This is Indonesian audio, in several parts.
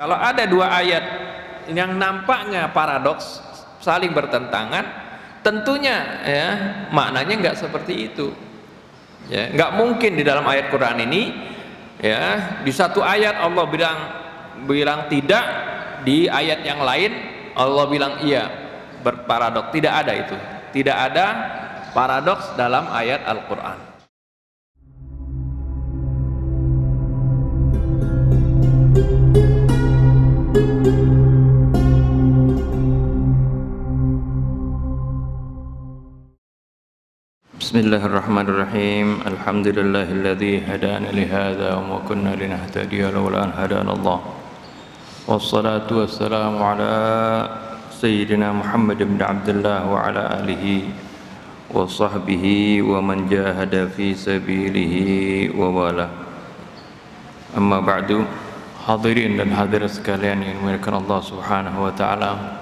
Kalau ada dua ayat yang nampaknya paradoks, saling bertentangan, tentunya ya maknanya nggak seperti itu. Ya, nggak mungkin di dalam ayat Quran ini ya di satu ayat Allah bilang tidak, di ayat yang lain Allah bilang iya, berparadok. Tidak ada itu, tidak ada paradoks dalam ayat Al-Quran. Bismillahirrahmanirrahim. Alhamdulillahilladzi hadana li hadza wa ma kunna linahtadiya laula an hadana Allah. Wassalatu wassalamu ala sayyidina Muhammad bin Abdullah wa ala alihi wa sahbihi wa man jahada fi sabilihi wa wala. Amma ba'du. Hadirin dan hadirat sekalian yang dimuliakan Allah Subhanahu wa taala.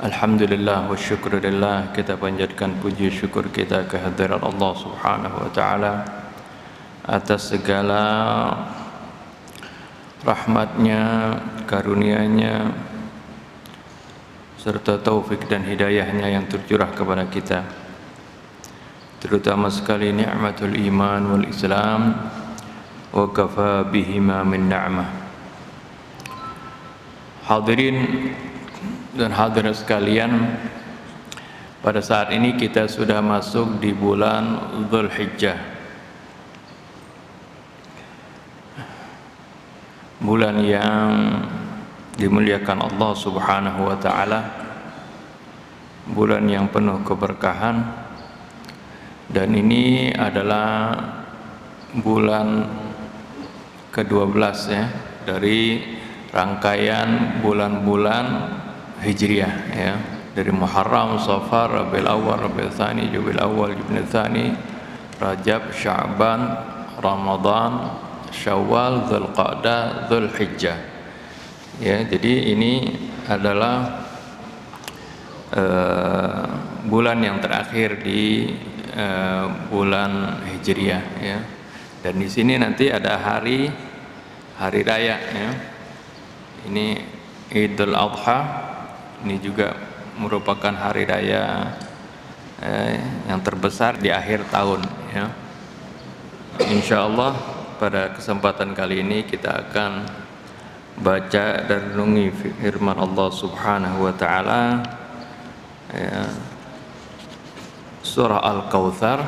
Alhamdulillah wa syukurillah, kita panjatkan puji syukur kita kehadirat Allah Subhanahu wa ta'ala atas segala rahmatnya, karunia-Nya serta taufik dan hidayahnya yang tercurah kepada kita, terutama sekali nikmatul iman wal islam wa kafa bihima min ni'mah. Hadirin dan hadirat sekalian, pada saat ini kita sudah masuk di bulan Dzulhijjah, bulan yang dimuliakan Allah Subhanahu wa taala, bulan yang penuh keberkahan, dan ini adalah bulan ke-12 ya dari rangkaian bulan-bulan Hijriah ya, dari Muharram, Safar, Rabiul Awal, Rabiul Tsani, Jumadil Awal, Jumadil Tsani, Rajab, Sya'ban, Ramadan, Syawal, Dzulqa'dah, Dzulhijjah. Ya, jadi ini adalah bulan yang terakhir di bulan Hijriah ya. Dan di sini nanti ada hari raya ya. Ini Idul Adha. Ini juga merupakan hari raya yang terbesar di akhir tahun ya. Insyaallah pada kesempatan kali ini kita akan baca dan renungi firman Allah Subhanahu wa taala ya, surah Al-Kautsar,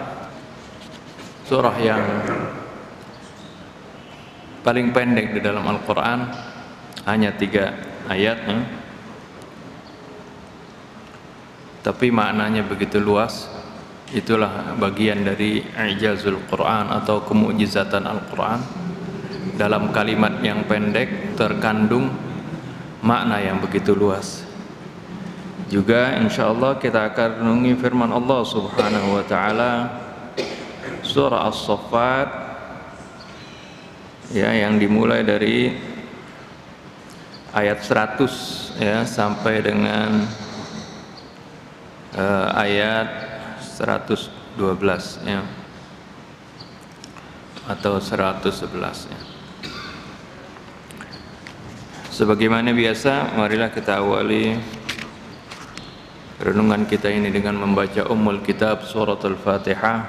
surah yang paling pendek di dalam Al-Qur'an, hanya 3 ayat ya. Tapi maknanya begitu luas. Itulah bagian dari i'jazul Quran atau kemukjizatan Al-Quran. Dalam kalimat yang pendek terkandung makna yang begitu luas. Juga insyaallah kita akan renungi firman Allah Subhanahu wa taala surah As-Saffat ya, yang dimulai dari ayat 100 ya sampai dengan ayat 112 ya, atau 111 ya. Sebagaimana biasa, marilah kita awali renungan kita ini dengan membaca Ummul Kitab Surat Al-Fatihah.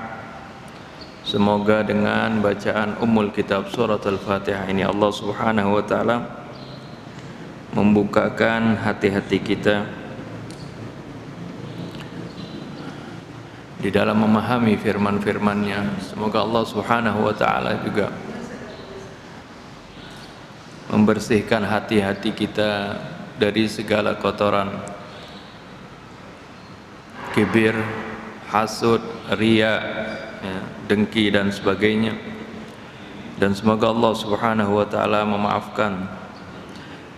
Semoga dengan bacaan Ummul Kitab Surat Al-Fatihah ini Allah Subhanahu wa taala membukakan hati-hati kita di dalam memahami firman-firman-Nya. Semoga Allah Subhanahu wa taala juga membersihkan hati-hati kita dari segala kotoran kibir, hasud, riya ya, dengki dan sebagainya. Dan semoga Allah Subhanahu wa taala memaafkan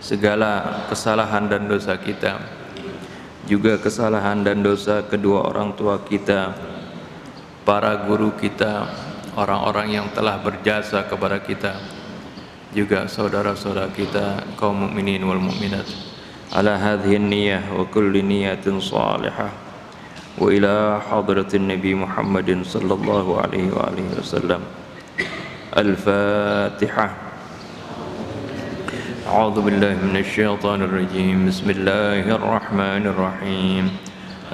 segala kesalahan dan dosa kita, juga kesalahan dan dosa kedua orang tua kita, para guru kita, orang-orang yang telah berjasa kepada kita, juga saudara-saudara kita kaum mukminin wal mukminat. Ala hadhihi niyyah wa kulli niyatin salihah wa ila hadratin Nabi Muhammadin sallallahu alaihi wa alihi wasallam. Al-Fatihah. أعوذ بالله من الشيطان الرجيم بسم الله الرحمن الرحيم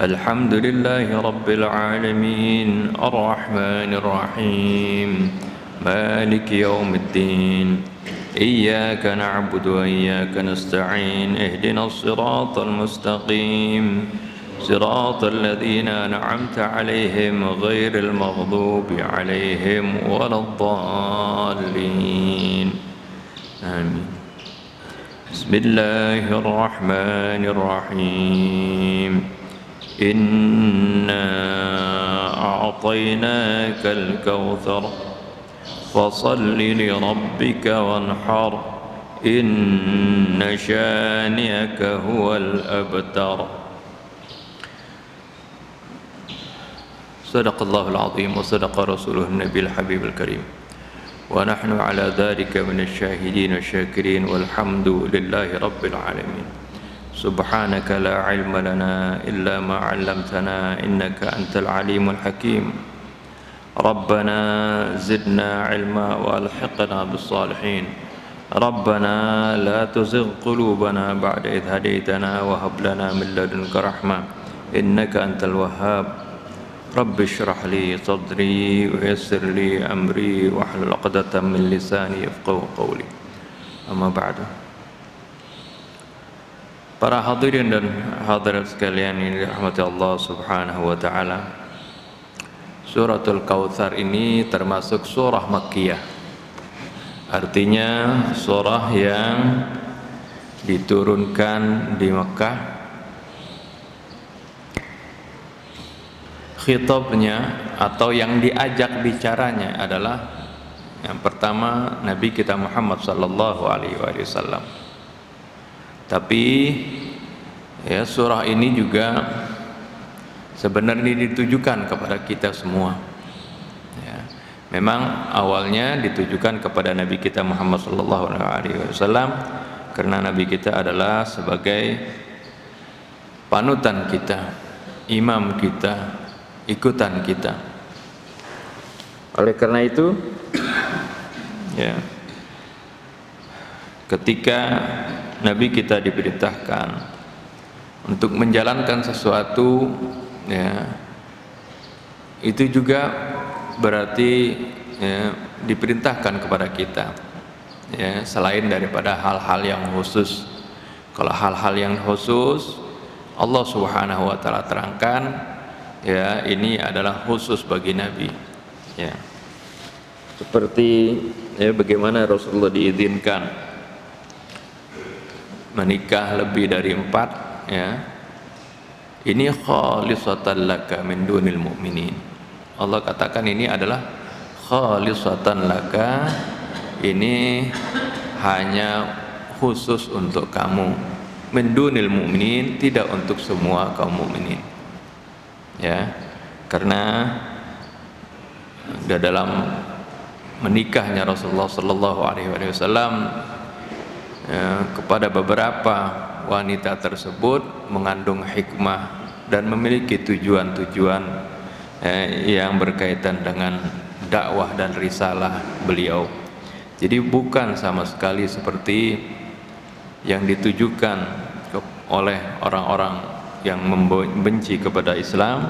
الحمد لله رب العالمين الرحمن الرحيم مالك يوم الدين إياك نعبد وإياك نستعين اهدنا الصراط المستقيم صراط الذين أنعمت عليهم غير المغضوب عليهم ولا الضالين آمين بسم الله الرحمن الرحيم إنا أعطيناك الكوثر فصل لربك وانحر إن شانئك هو الأبتر صدق الله العظيم وصدق رسوله النبي الحبيب الكريم ونحن على ذلك من الشاهدين والشاكرين والحمد لله رب العالمين سبحانك لا علم لنا إلا ما علمتنا إنك أنت العليم الحكيم ربنا زدنا علما وألحقنا بالصالحين ربنا لا تزغ قلوبنا بعد إذ هديتنا وهب لنا من لدنك رحمة إنك أنت الوهاب رب اشرح لي صدري ويسر لي أمري واحلل عقدة من لساني يفقهوا قولي أما بعد. Para hadirin dan hadirat sekalian yang dirahmati Allah Subhanahu wa taala. Suratul Kautsar ini termasuk surah Makkiyah. Artinya surah yang diturunkan di Makkah. Khitabnya atau yang diajak bicaranya adalah yang pertama Nabi kita Muhammad sallallahu alaihi wasallam. Tapi ya surah ini juga sebenarnya ditujukan kepada kita semua. Ya, memang awalnya ditujukan kepada Nabi kita Muhammad sallallahu alaihi wasallam karena Nabi kita adalah sebagai panutan kita, imam kita, ikutan kita. Oleh karena itu ya ketika Nabi kita diperintahkan untuk menjalankan sesuatu ya itu juga berarti ya, diperintahkan kepada kita ya selain daripada hal-hal yang khusus. Kalau hal-hal yang khusus Allah Subhanahu wa taala terangkan ya ini adalah khusus bagi Nabi ya seperti ya bagaimana Rasulullah diizinkan menikah lebih dari 4 ya ini khalisatan laka min dunil mu'minin. Allah katakan ini adalah khalisatan laka, ini hanya khusus untuk kamu, min dunil mu'minin, tidak untuk semua kaum mukminin. Ya, karena dalam menikahnya Rasulullah sallallahu alaihi wasallam ya, kepada beberapa wanita tersebut mengandung hikmah dan memiliki tujuan-tujuan yang berkaitan dengan dakwah dan risalah beliau. Jadi bukan sama sekali seperti yang ditujukan oleh orang-orang yang membenci kepada Islam,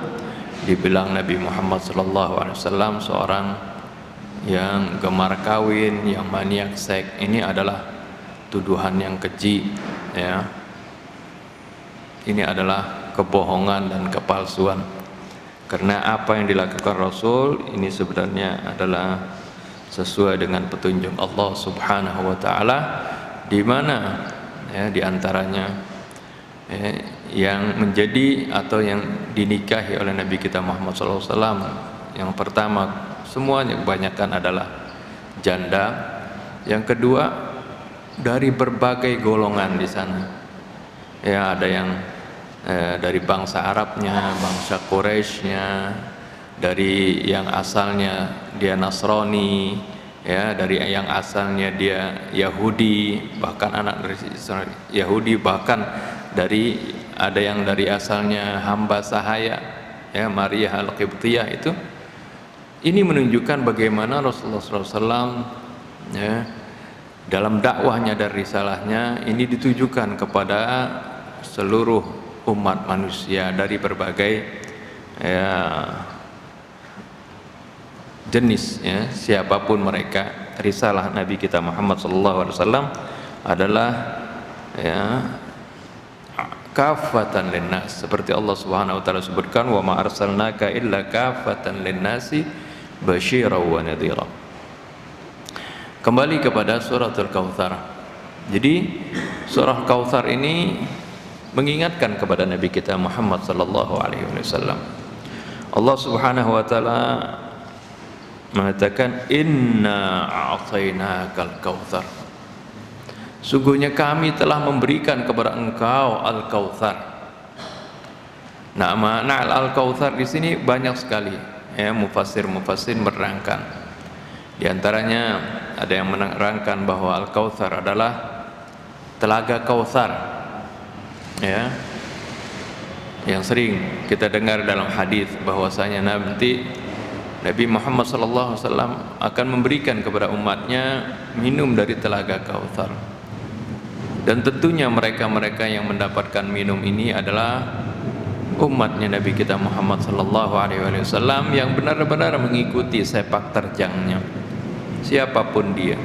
dibilang Nabi Muhammad SAW seorang yang gemar kawin, yang maniak seks. Ini adalah tuduhan yang keji ya. Ini adalah kebohongan dan kepalsuan. Karena apa yang dilakukan Rasul ini sebenarnya adalah sesuai dengan petunjuk Allah Subhanahu wa taala, di mana ya di antaranya yang menjadi atau yang dinikahi oleh Nabi kita Muhammad SAW yang pertama semuanya kebanyakan adalah janda, yang kedua dari berbagai golongan di sana ya, ada yang dari bangsa Arabnya, bangsa Quraisynya, dari yang asalnya dia Nasrani ya, dari yang asalnya dia Yahudi, bahkan anak dari Yahudi, bahkan dari ada yang dari asalnya hamba sahaya ya, Maria Al-Qibtiyah. Itu ini menunjukkan bagaimana Rasulullah SAW ya, dalam dakwahnya dan risalahnya ini ditujukan kepada seluruh umat manusia dari berbagai ya, jenis ya, siapapun mereka. Risalah Nabi kita Muhammad SAW adalah ya, kafatan linnas, seperti Allah Subhanahu wa taala sebutkan, wa ma arsalnaka illa kafatan linnasi basyira wa nadhira. Kembali kepada suratul Kautsar. Jadi surah Kautsar ini mengingatkan kepada Nabi kita Muhammad sallallahu alaihi wasallam. Allah Subhanahu wa taala mengatakan, inna a'tainakal kautsar, sungguhnya kami telah memberikan kepada engkau al-kautsar. Nah, makna al-kautsar di sini banyak sekali ya, mufassir menerangkan. Di antaranya ada yang menerangkan bahwa al-kautsar adalah telaga Kautsar ya, yang sering kita dengar dalam hadis bahwasanya nanti Nabi Muhammad SAW akan memberikan kepada umatnya minum dari telaga Kautsar. Dan tentunya mereka-mereka yang mendapatkan minum ini adalah umatnya Nabi kita Muhammad SAW yang benar-benar mengikuti sepak terjangnya, siapapun dia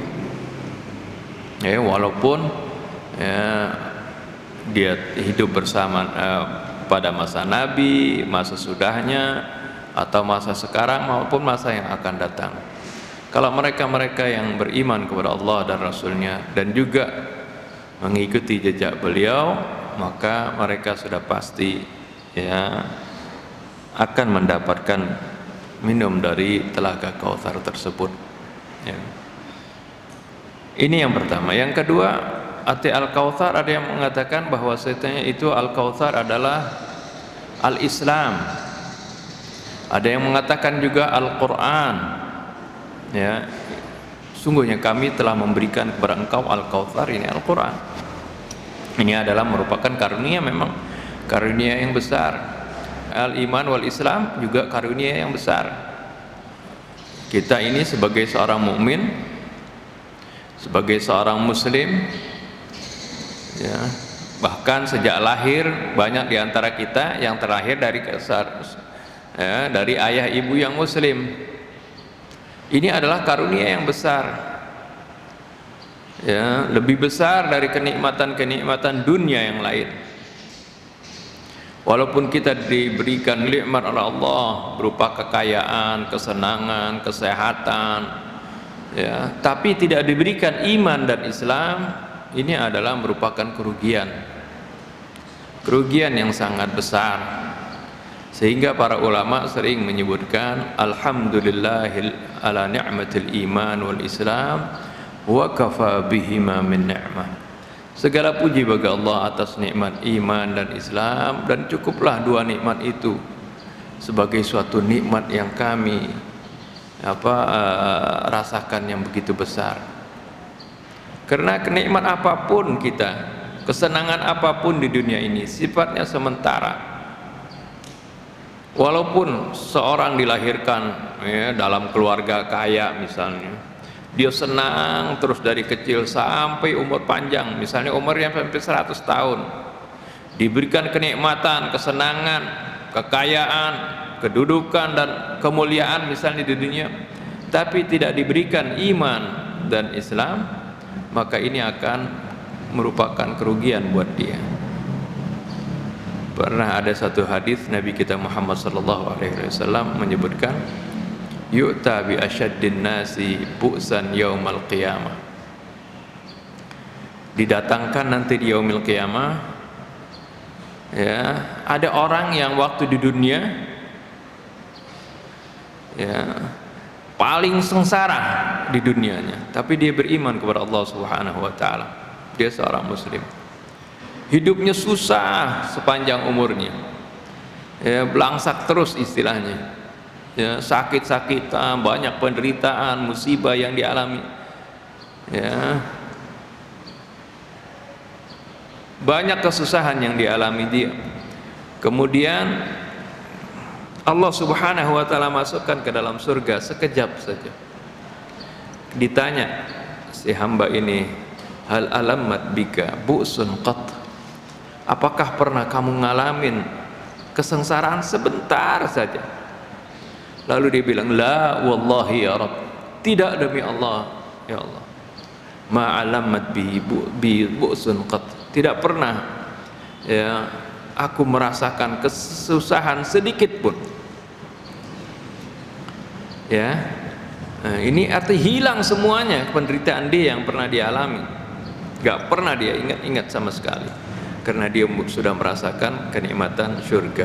ya, walaupun ya, dia hidup bersama pada masa Nabi, masa sudahnya, atau masa sekarang maupun masa yang akan datang. Kalau mereka-mereka yang beriman kepada Allah dan Rasulnya dan juga mengikuti jejak beliau, maka mereka sudah pasti ya akan mendapatkan minum dari telaga Kautsar tersebut ya. Ini yang pertama. Yang kedua, arti al-Kautsar, ada yang mengatakan bahwa setanya itu al-Kautsar adalah al-Islam. Ada yang mengatakan juga Al-Quran ya, sungguhnya kami telah memberikan kepada engkau Al-Kautsar, ini Al-Quran. Ini adalah merupakan karunia, memang karunia yang besar. Al-Iman wal Islam juga karunia yang besar. Kita ini sebagai seorang mukmin, sebagai seorang muslim ya, bahkan sejak lahir banyak diantara kita yang terlahir dari ya, dari ayah ibu yang muslim. Ini adalah karunia yang besar ya, lebih besar dari kenikmatan-kenikmatan dunia yang lain. Walaupun kita diberikan nikmat oleh Allah berupa kekayaan, kesenangan, kesehatan ya, tapi tidak diberikan iman dan Islam, ini adalah merupakan kerugian yang sangat besar. Sehingga para ulama sering menyebutkan alhamdulillahil ala ni'matil iman wal islam wa kafa bihima min ni'mah. Segala puji bagi Allah atas nikmat iman dan Islam, dan cukuplah dua nikmat itu sebagai suatu nikmat yang kami rasakan yang begitu besar. Karena kenikmat apapun kita, kesenangan apapun di dunia ini sifatnya sementara. Walaupun seorang dilahirkan ya, dalam keluarga kaya misalnya, dia senang terus dari kecil sampai umur panjang, misalnya umurnya sampai 100 tahun, diberikan kenikmatan, kesenangan, kekayaan, kedudukan dan kemuliaan misalnya di dunia, tapi tidak diberikan iman dan Islam, maka ini akan merupakan kerugian buat dia. Pernah ada satu hadis Nabi kita Muhammad SAW menyebutkan, yu'ta bi asyaddin nasi bu'san yaumal qiyamah, didatangkan nanti di yaumil qiyamah ya, ada orang yang waktu di dunia ya paling sengsara di dunianya, tapi dia beriman kepada Allah Subhanahu wa taala, dia seorang muslim, hidupnya susah sepanjang umurnya ya, belangsak terus istilahnya ya, sakit-sakitan, banyak penderitaan, musibah yang dialami ya, banyak kesusahan yang dialami dia. Kemudian Allah Subhanahu wa taala masukkan ke dalam surga sekejap saja. Ditanya si hamba ini, hal alamat bika bu'sun qat, apakah pernah kamu ngalamin kesengsaraan sebentar saja? Lalu dia bilang, la wallahi ya Rabb, tidak demi Allah ya Allah, ma alamat bi bu'sun qat, tidak pernah ya aku merasakan kesusahan sedikit pun. Ya, nah, ini arti hilang semuanya penderitaan dia yang pernah dia alami, gak pernah dia ingat-ingat sama sekali, karena dia sudah merasakan kenikmatan surga.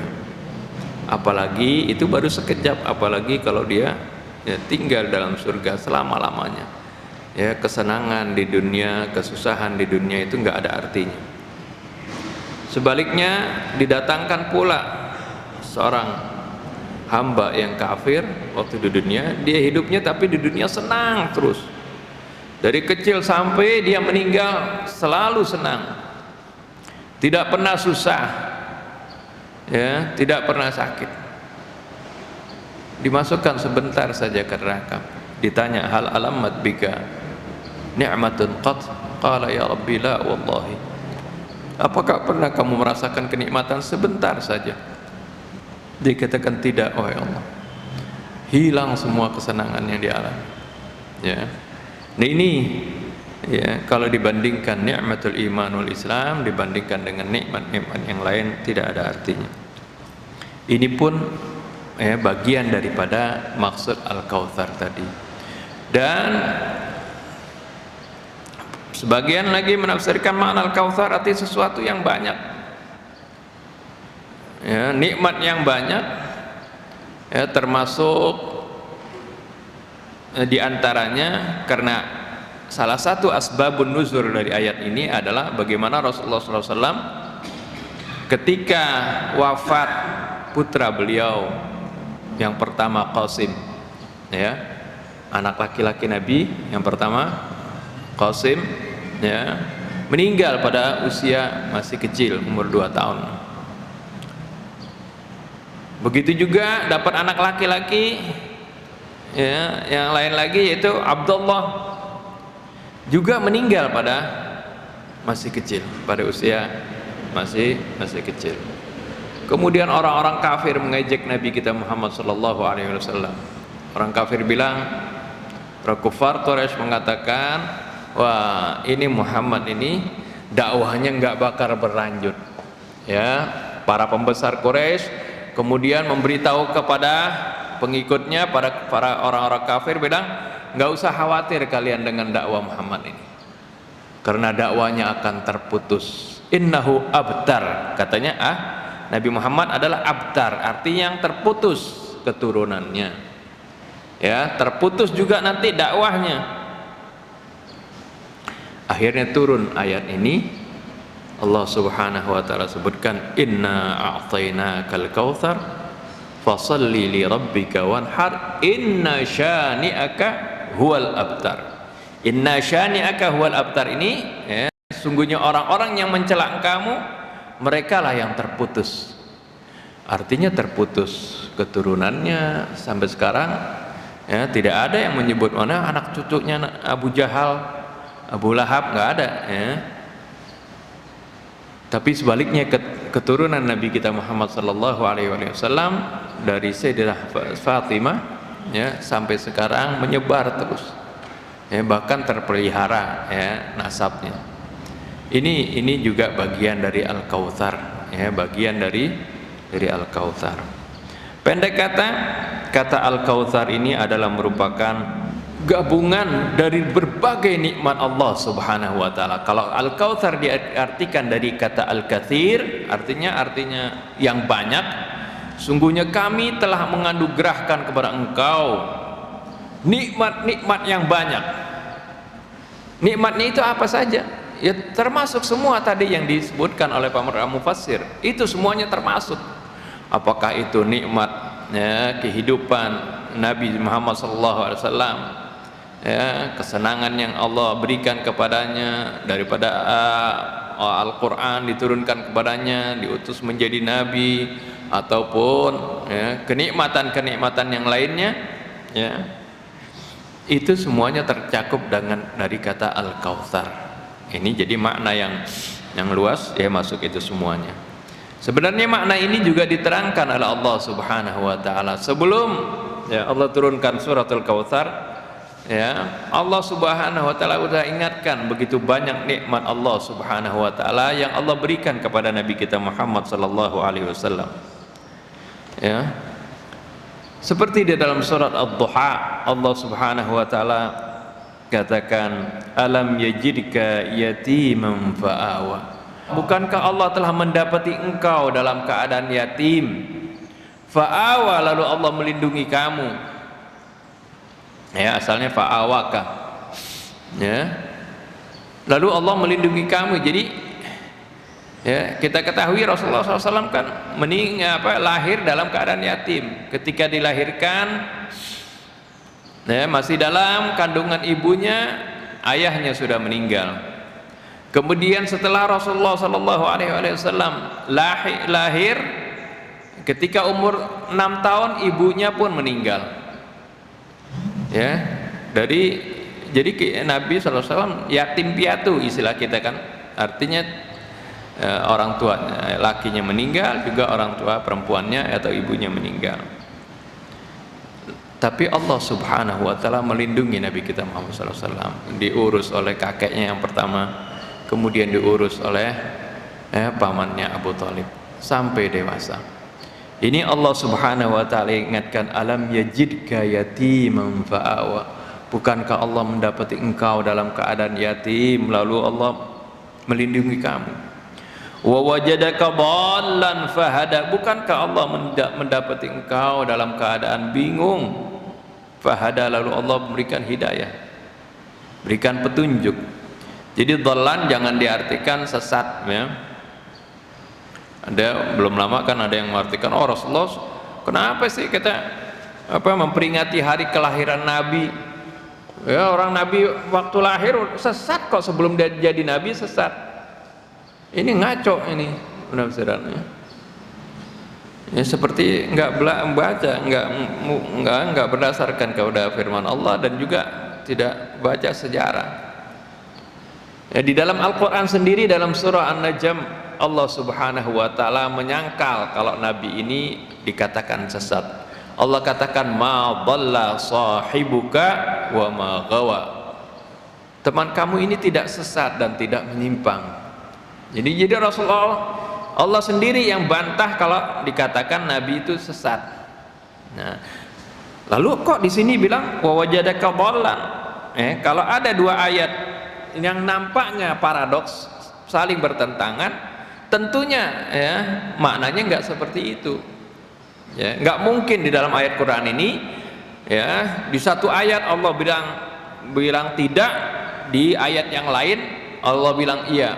Apalagi itu baru sekejap, apalagi kalau dia ya, tinggal dalam surga selama-lamanya. Ya, kesenangan di dunia, kesusahan di dunia itu nggak ada artinya. Sebaliknya didatangkan pula seorang hamba yang kafir waktu di dunia, dia hidupnya tapi di dunia senang terus. Dari kecil sampai dia meninggal selalu senang. Tidak pernah susah. Ya, tidak pernah sakit. Dimasukkan sebentar saja ke neraka. Ditanya, hal alamat bika ni'matun qat? Qala ya Rabbi la wallahi. Apakah pernah kamu merasakan kenikmatan sebentar saja? Dikatakan tidak, oh ya Allah, hilang semua kesenangan yang dialami. Ya, nah ini ya, kalau dibandingkan nikmatul iman wal Islam, dibandingkan dengan nikmat-nikmat yang lain, tidak ada artinya. Ini pun ya, bagian daripada maksud Al-Kautsar tadi. Dan sebagian lagi menafsirkan makna Al-Kautsar arti sesuatu yang banyak. Ya, nikmat yang banyak, ya, termasuk diantaranya karena salah satu asbabun nuzul dari ayat ini adalah bagaimana Rasulullah SAW ketika wafat putra beliau yang pertama Qasim, ya, anak laki-laki Nabi yang pertama Qasim, ya, meninggal pada usia masih kecil, umur 2 tahun. Begitu juga dapat anak laki-laki, ya, yang lain lagi yaitu Abdullah, juga meninggal pada masih kecil, pada usia masih kecil. Kemudian orang-orang kafir mengejek Nabi kita Muhammad sallallahu alaihi wasallam. Orang kafir bilang, orang kufar Quraisy mengatakan, wah, ini Muhammad ini dakwahnya nggak bakal berlanjut. Ya, para pembesar Quraisy kemudian memberitahu kepada pengikutnya, para orang-orang kafir, bilang, nggak usah khawatir kalian dengan dakwah Muhammad ini, karena dakwanya akan terputus. Innahu abtar, katanya Nabi Muhammad adalah abtar, artinya yang terputus keturunannya, ya, terputus juga nanti dakwahnya. Akhirnya turun ayat ini. Allah Subhanahu wa taala sebutkan, inna a'tainakal kautsar fashalli li rabbika wanhar inna syani'aka huwal abtar. Inna syani'aka huwal abtar ini, ya, sungguhnya orang-orang yang mencela kamu, mereka lah yang terputus. Artinya terputus keturunannya sampai sekarang, ya, tidak ada yang menyebut mana anak cucunya Abu Jahal, Abu Lahab, nggak ada, ya. Tapi sebaliknya keturunan Nabi kita Muhammad sallallahu alaihi wasallam dari Sayyidah Fatimah, ya, sampai sekarang menyebar terus, ya, bahkan terpelihara, ya, nasabnya. Ini juga bagian dari Al-Kautsar, ya, bagian dari Al-Kautsar. Pendek kata Al-Kautsar ini adalah merupakan gabungan dari berbagai nikmat Allah Subhanahu wa taala. Kalau Al-Kautsar diartikan dari kata Al-Katsir, artinya yang banyak. Sungguhnya kami telah menganugerahkan kepada engkau nikmat-nikmat yang banyak. Nikmatnya itu apa saja? Ya, termasuk semua tadi yang disebutkan oleh para mufassir. Itu semuanya termasuk. Apakah itu nikmat, ya, kehidupan Nabi Muhammad SAW, ya, kesenangan yang Allah berikan kepadanya daripada Al-Quran diturunkan kepadanya, diutus menjadi nabi, ataupun, ya, kenikmatan-kenikmatan yang lainnya, ya, Itu semuanya tercakup dari kata Al-Kautsar. Ini jadi makna yang luas, ya, masuk itu semuanya. Sebenarnya makna ini juga diterangkan oleh Allah Subhanahu wa taala sebelum, ya, Allah turunkan surat Al-Kautsar. Ya, Allah Subhanahu wa taala sudah ingatkan begitu banyak nikmat Allah Subhanahu wa taala yang Allah berikan kepada Nabi kita Muhammad sallallahu alaihi wasallam. Ya. Seperti di dalam surat Ad-Duha, Allah Subhanahu wa taala katakan, alam yajidka yatiman fa'awa. Bukankah Allah telah mendapati engkau dalam keadaan yatim, fa'awa, lalu Allah melindungi kamu. Ya, asalnya fa'awaka, ya, lalu Allah melindungi kamu. Jadi, ya, kita ketahui Rasulullah SAW kan lahir dalam keadaan yatim. Ketika dilahirkan, ya, masih dalam kandungan ibunya, ayahnya sudah meninggal. Kemudian setelah Rasulullah SAW lahir, ketika umur 6 tahun ibunya pun meninggal. Ya, jadi Nabi SAW yatim piatu, istilah kita kan, artinya orang tua lakinya meninggal, juga orang tua perempuannya atau ibunya meninggal. Tapi Allah Subhanahu wa taala melindungi Nabi kita Muhammad SAW. Diurus oleh kakeknya yang pertama, kemudian diurus oleh pamannya Abu Thalib sampai dewasa. Ini Allah Subhanahu wa taala ingatkan, alam yajidka yatiman fa'awa. Bukankah Allah mendapati engkau dalam keadaan yatim lalu Allah melindungi kamu? Wa wajadaka dhallan fahada. Bukankah Allah mendapati engkau dalam keadaan bingung, fahada, lalu Allah memberikan hidayah, berikan petunjuk. Jadi dhallan jangan diartikan sesat, ya. Ada belum lama kan ada yang mengartikan, oh Rasulullah kenapa sih kita memperingati hari kelahiran Nabi, ya, orang Nabi waktu lahir sesat kok, sebelum dia jadi Nabi sesat. Ini ngaco ini penafsirannya. Ya, seperti nggak baca, nggak berdasarkan kepada firman Allah dan juga tidak baca sejarah. Ya, di dalam Al-Quran sendiri dalam surah An-Najm Allah Subhanahu wa taala menyangkal kalau Nabi ini dikatakan sesat. Allah katakan, ma dhalla sahibuka wa ma ghawa. Teman kamu ini tidak sesat dan tidak menyimpang. Jadi Rasulullah, Allah sendiri yang bantah kalau dikatakan Nabi itu sesat. Nah, lalu kok di sini bilang wa wajadaka dhallan? Kalau ada dua ayat yang nampaknya paradoks, saling bertentangan, tentunya, ya, maknanya nggak seperti itu. Ya, nggak mungkin di dalam ayat Quran ini, ya, di satu ayat Allah bilang tidak, di ayat yang lain Allah bilang iya,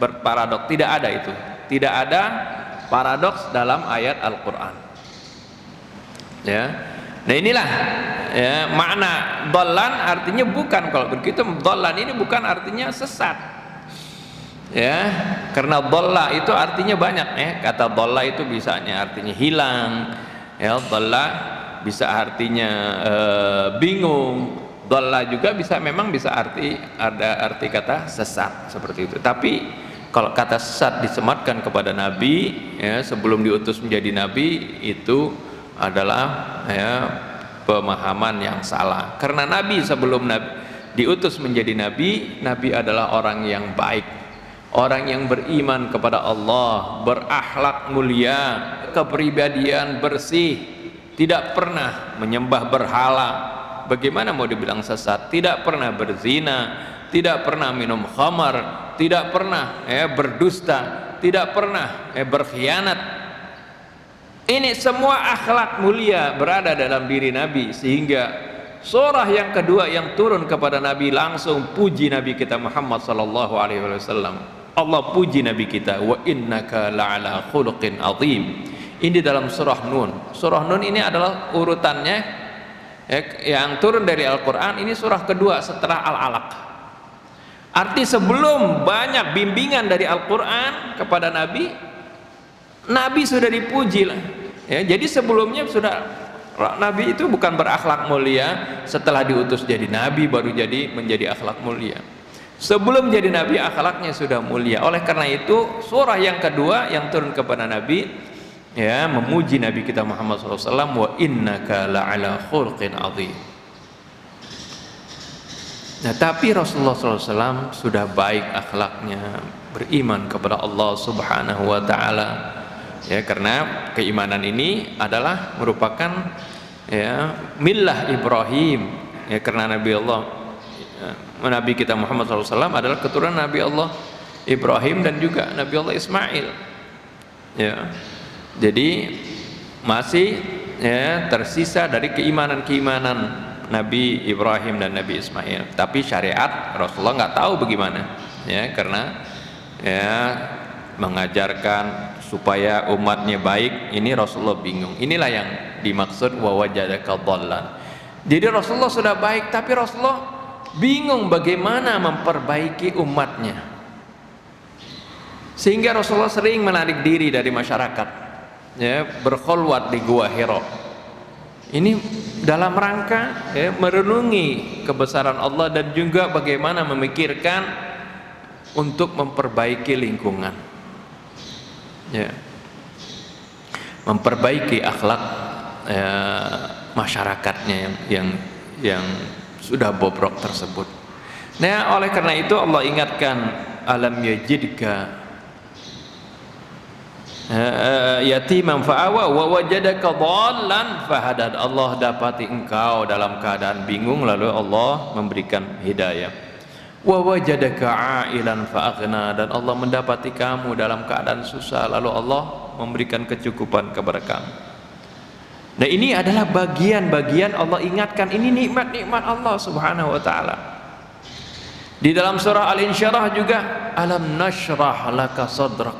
berparadoks. Tidak ada itu, tidak ada paradoks dalam ayat Al-Quran. Ya, nah inilah, ya, makna dhallan artinya bukan, kalau begitu dhallan ini bukan artinya sesat. Ya, karena dhalla itu artinya banyak, ya. Kata dhalla itu bisanya artinya hilang, ya, dhalla bisa artinya bingung, dhalla juga memang bisa ada arti kata sesat seperti itu. Tapi kalau kata sesat disematkan kepada Nabi, ya, sebelum diutus menjadi Nabi, itu adalah, ya, pemahaman yang salah. Karena Nabi sebelum diutus menjadi Nabi, Nabi adalah orang yang baik, orang yang beriman kepada Allah, berakhlak mulia, kepribadian bersih, tidak pernah menyembah berhala. Bagaimana mau dibilang sesat? Tidak pernah berzina, tidak pernah minum khamar, tidak pernah berdusta, tidak pernah berkhianat. Ini semua akhlak mulia berada dalam diri Nabi, sehingga surah yang kedua yang turun kepada Nabi langsung puji Nabi kita Muhammad sallallahu alaihi wasallam. Allah puji Nabi kita, wa innaka la'ala khuluqin azim. Ini dalam surah Nun. Surah Nun ini adalah urutannya, yang turun dari Al-Quran. Ini surah kedua setelah Al-Alaq. Arti sebelum banyak bimbingan dari Al-Quran kepada Nabi, Nabi sudah dipuji lah. Ya, jadi sebelumnya sudah Nabi itu bukan berakhlak mulia setelah diutus jadi nabi baru menjadi akhlak mulia. Sebelum jadi nabi akhlaknya sudah mulia. Oleh karena itu surah yang kedua yang turun kepada Nabi ya memuji Nabi kita Muhammad SAW, wa innaka la'ala khulqin azim. Nah, tapi Rasulullah SAW sudah baik akhlaknya, beriman kepada Allah Subhanahu wa Ta'ala. Ya, karena keimanan ini adalah merupakan ya millah Ibrahim. Ya, karena Nabi kita Muhammad SAW adalah keturunan Nabi Allah Ibrahim dan juga Nabi Allah Ismail. Ya, jadi masih ya tersisa dari keimanan Nabi Ibrahim dan Nabi Ismail, tapi syariat Rasulullah nggak tahu bagaimana ya, karena ya mengajarkan supaya umatnya baik ini Rasulullah bingung. Inilah yang dimaksud wa wajadaka dhallan. Jadi Rasulullah sudah baik tapi Rasulullah bingung bagaimana memperbaiki umatnya, sehingga Rasulullah sering menarik diri dari masyarakat ya, berkhulwat di Gua Hira. Ini dalam rangka ya, merenungi kebesaran Allah dan juga bagaimana memikirkan untuk memperbaiki lingkungan ya, memperbaiki akhlak ya, masyarakatnya yang sudah bobrok tersebut. Nah, oleh karena itu Allah ingatkan, alam yajidka yatiman fa'awa wa wajadaka dhallan fahadad. Allah dapati engkau dalam keadaan bingung lalu Allah memberikan hidayah. Wa wajadaka a'ilan fa'aghna, dan Allah mendapati kamu dalam keadaan susah lalu Allah memberikan kecukupan kepada kamu. Nah, ini adalah bagian-bagian Allah ingatkan, ini nikmat-nikmat Allah Subhanahu wa Ta'ala. Di dalam surah Al-Insyirah juga, alam nashrah laka sadrak,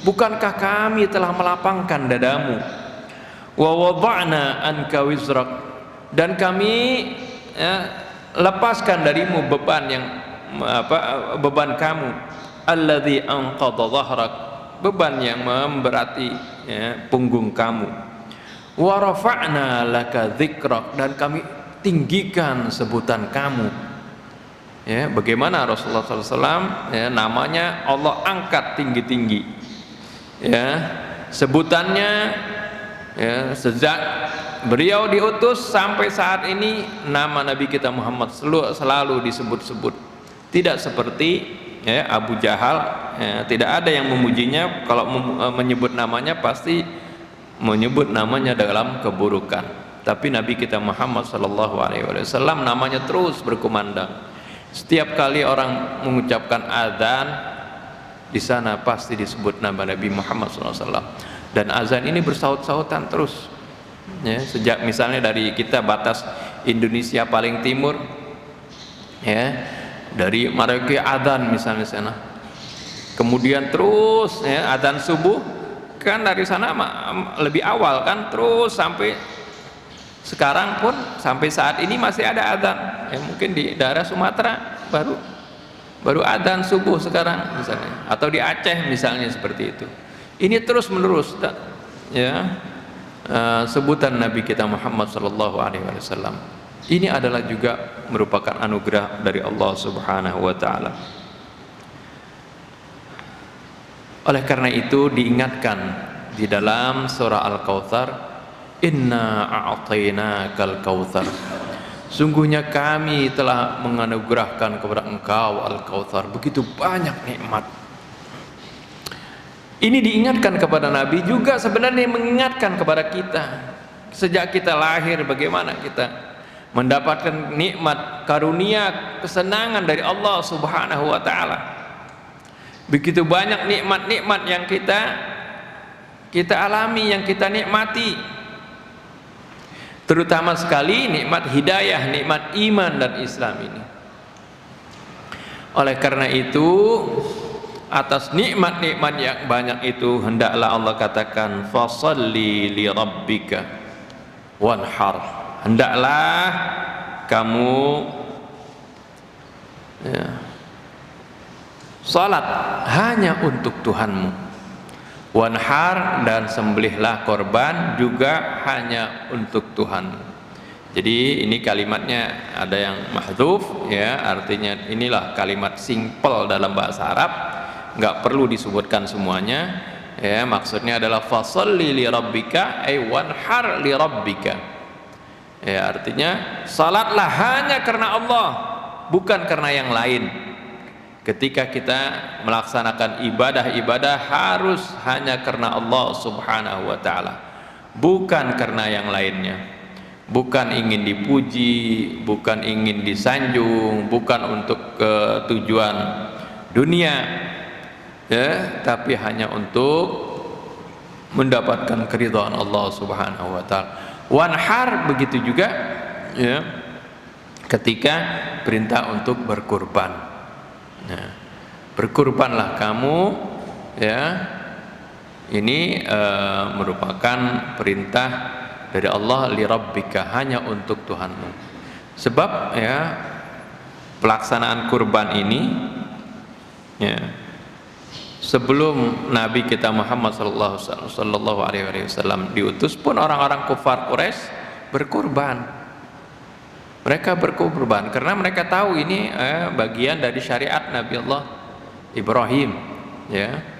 bukankah kami telah melapangkan dadamu, wa wada'na anka wizrak, dan kami ya, lepaskan darimu beban kamu, alladzi anqadha dhahrak, beban yang memberati ya, punggung kamu, wa rafa'na laka dzikrak, dan kami tinggikan sebutan kamu. Ya, bagaimana Rasulullah SAW ya, namanya Allah angkat tinggi-tinggi. Ya, sebutannya ya, sejak beliau diutus sampai saat ini nama Nabi kita Muhammad selalu disebut-sebut. Tidak seperti ya, Abu Jahal ya, tidak ada yang memujinya, kalau menyebut namanya pasti menyebut namanya dalam keburukan. Tapi Nabi kita Muhammad SAW namanya terus berkumandang. Setiap kali orang mengucapkan adzan, di sana pasti disebut nama Nabi Muhammad SAW. Dan azan ini bersaut-sautan terus ya, sejak misalnya dari kita batas Indonesia paling timur ya, dari Merauke adzan misalnya sana, kemudian terus ya, adzan subuh kan dari sana lebih awal kan, terus sampai sekarang pun sampai saat ini masih ada adzan ya, mungkin di daerah Sumatera baru adzan subuh sekarang misalnya, atau di Aceh misalnya seperti itu. Ini terus menerus ya, sebutan Nabi kita Muhammad SAW. Ini adalah juga merupakan anugerah dari Allah Subhanahu wa Ta'ala. Oleh karena itu diingatkan di dalam surah Al-Kautsar, inna a'tainakal kautsar, sungguhnya kami telah menganugerahkan kepada engkau Al-Kautsar, begitu banyak nikmat. Ini diingatkan kepada Nabi, juga sebenarnya mengingatkan kepada kita. Sejak kita lahir bagaimana kita mendapatkan nikmat, karunia, kesenangan dari Allah Subhanahu wa Ta'ala. Begitu banyak nikmat-nikmat yang kita alami, yang kita nikmati. Terutama sekali nikmat hidayah, nikmat iman dan Islam ini. Oleh karena itu, atas nikmat-nikmat yang banyak itu hendaklah Allah katakan, fasalli li rabbika wanhar, hendaklah kamu ya, salat hanya untuk Tuhanmu, Wanhar, dan sembelihlah korban juga hanya untuk Tuhan. Jadi ini kalimatnya ada yang mahdzuf ya, artinya inilah kalimat simple dalam bahasa Arab, nggak perlu disebutkan semuanya ya. Maksudnya adalah fasholli li rabbika ay wanhar li rabbika ya, artinya salatlah hanya karena Allah, bukan karena yang lain. Ketika kita melaksanakan ibadah-ibadah harus hanya karena Allah Subhanahu wa taala, bukan karena yang lainnya. Bukan ingin dipuji, bukan ingin disanjung, bukan untuk tujuan dunia ya, tapi hanya untuk mendapatkan keridhaan Allah Subhanahu wa taala. Wanhar begitu juga ya, ketika perintah untuk berkurban. Nah, berkurbanlah kamu ya, ini merupakan perintah dari Allah, li rabbika, hanya untuk Tuhanmu. Sebab ya, pelaksanaan kurban ini ya, sebelum Nabi kita Muhammad sallallahu alaihi wasallam diutus pun orang-orang kufar Quraisy berkurban. Mereka berkurban karena mereka tahu ini bagian dari syariat Nabi Allah Ibrahim ya.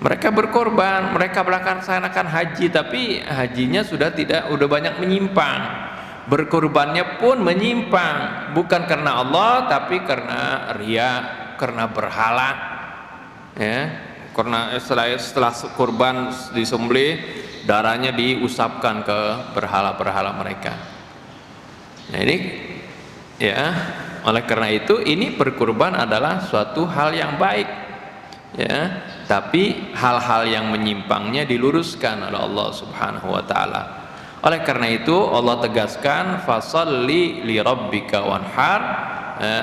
Mereka berkorban, mereka melaksanakan haji, tapi hajinya sudah banyak menyimpang. Berkorbannya pun menyimpang, bukan karena Allah tapi karena riya, karena berhala ya. Karena setelah kurban disembelih, darahnya diusapkan ke berhala-berhala mereka. Nah ini ya, oleh karena itu ini berkurban adalah suatu hal yang baik ya, tapi hal-hal yang menyimpangnya diluruskan oleh Allah Subhanahu wa taala. Oleh karena itu Allah tegaskan fasholli li rabbika wanhar ya,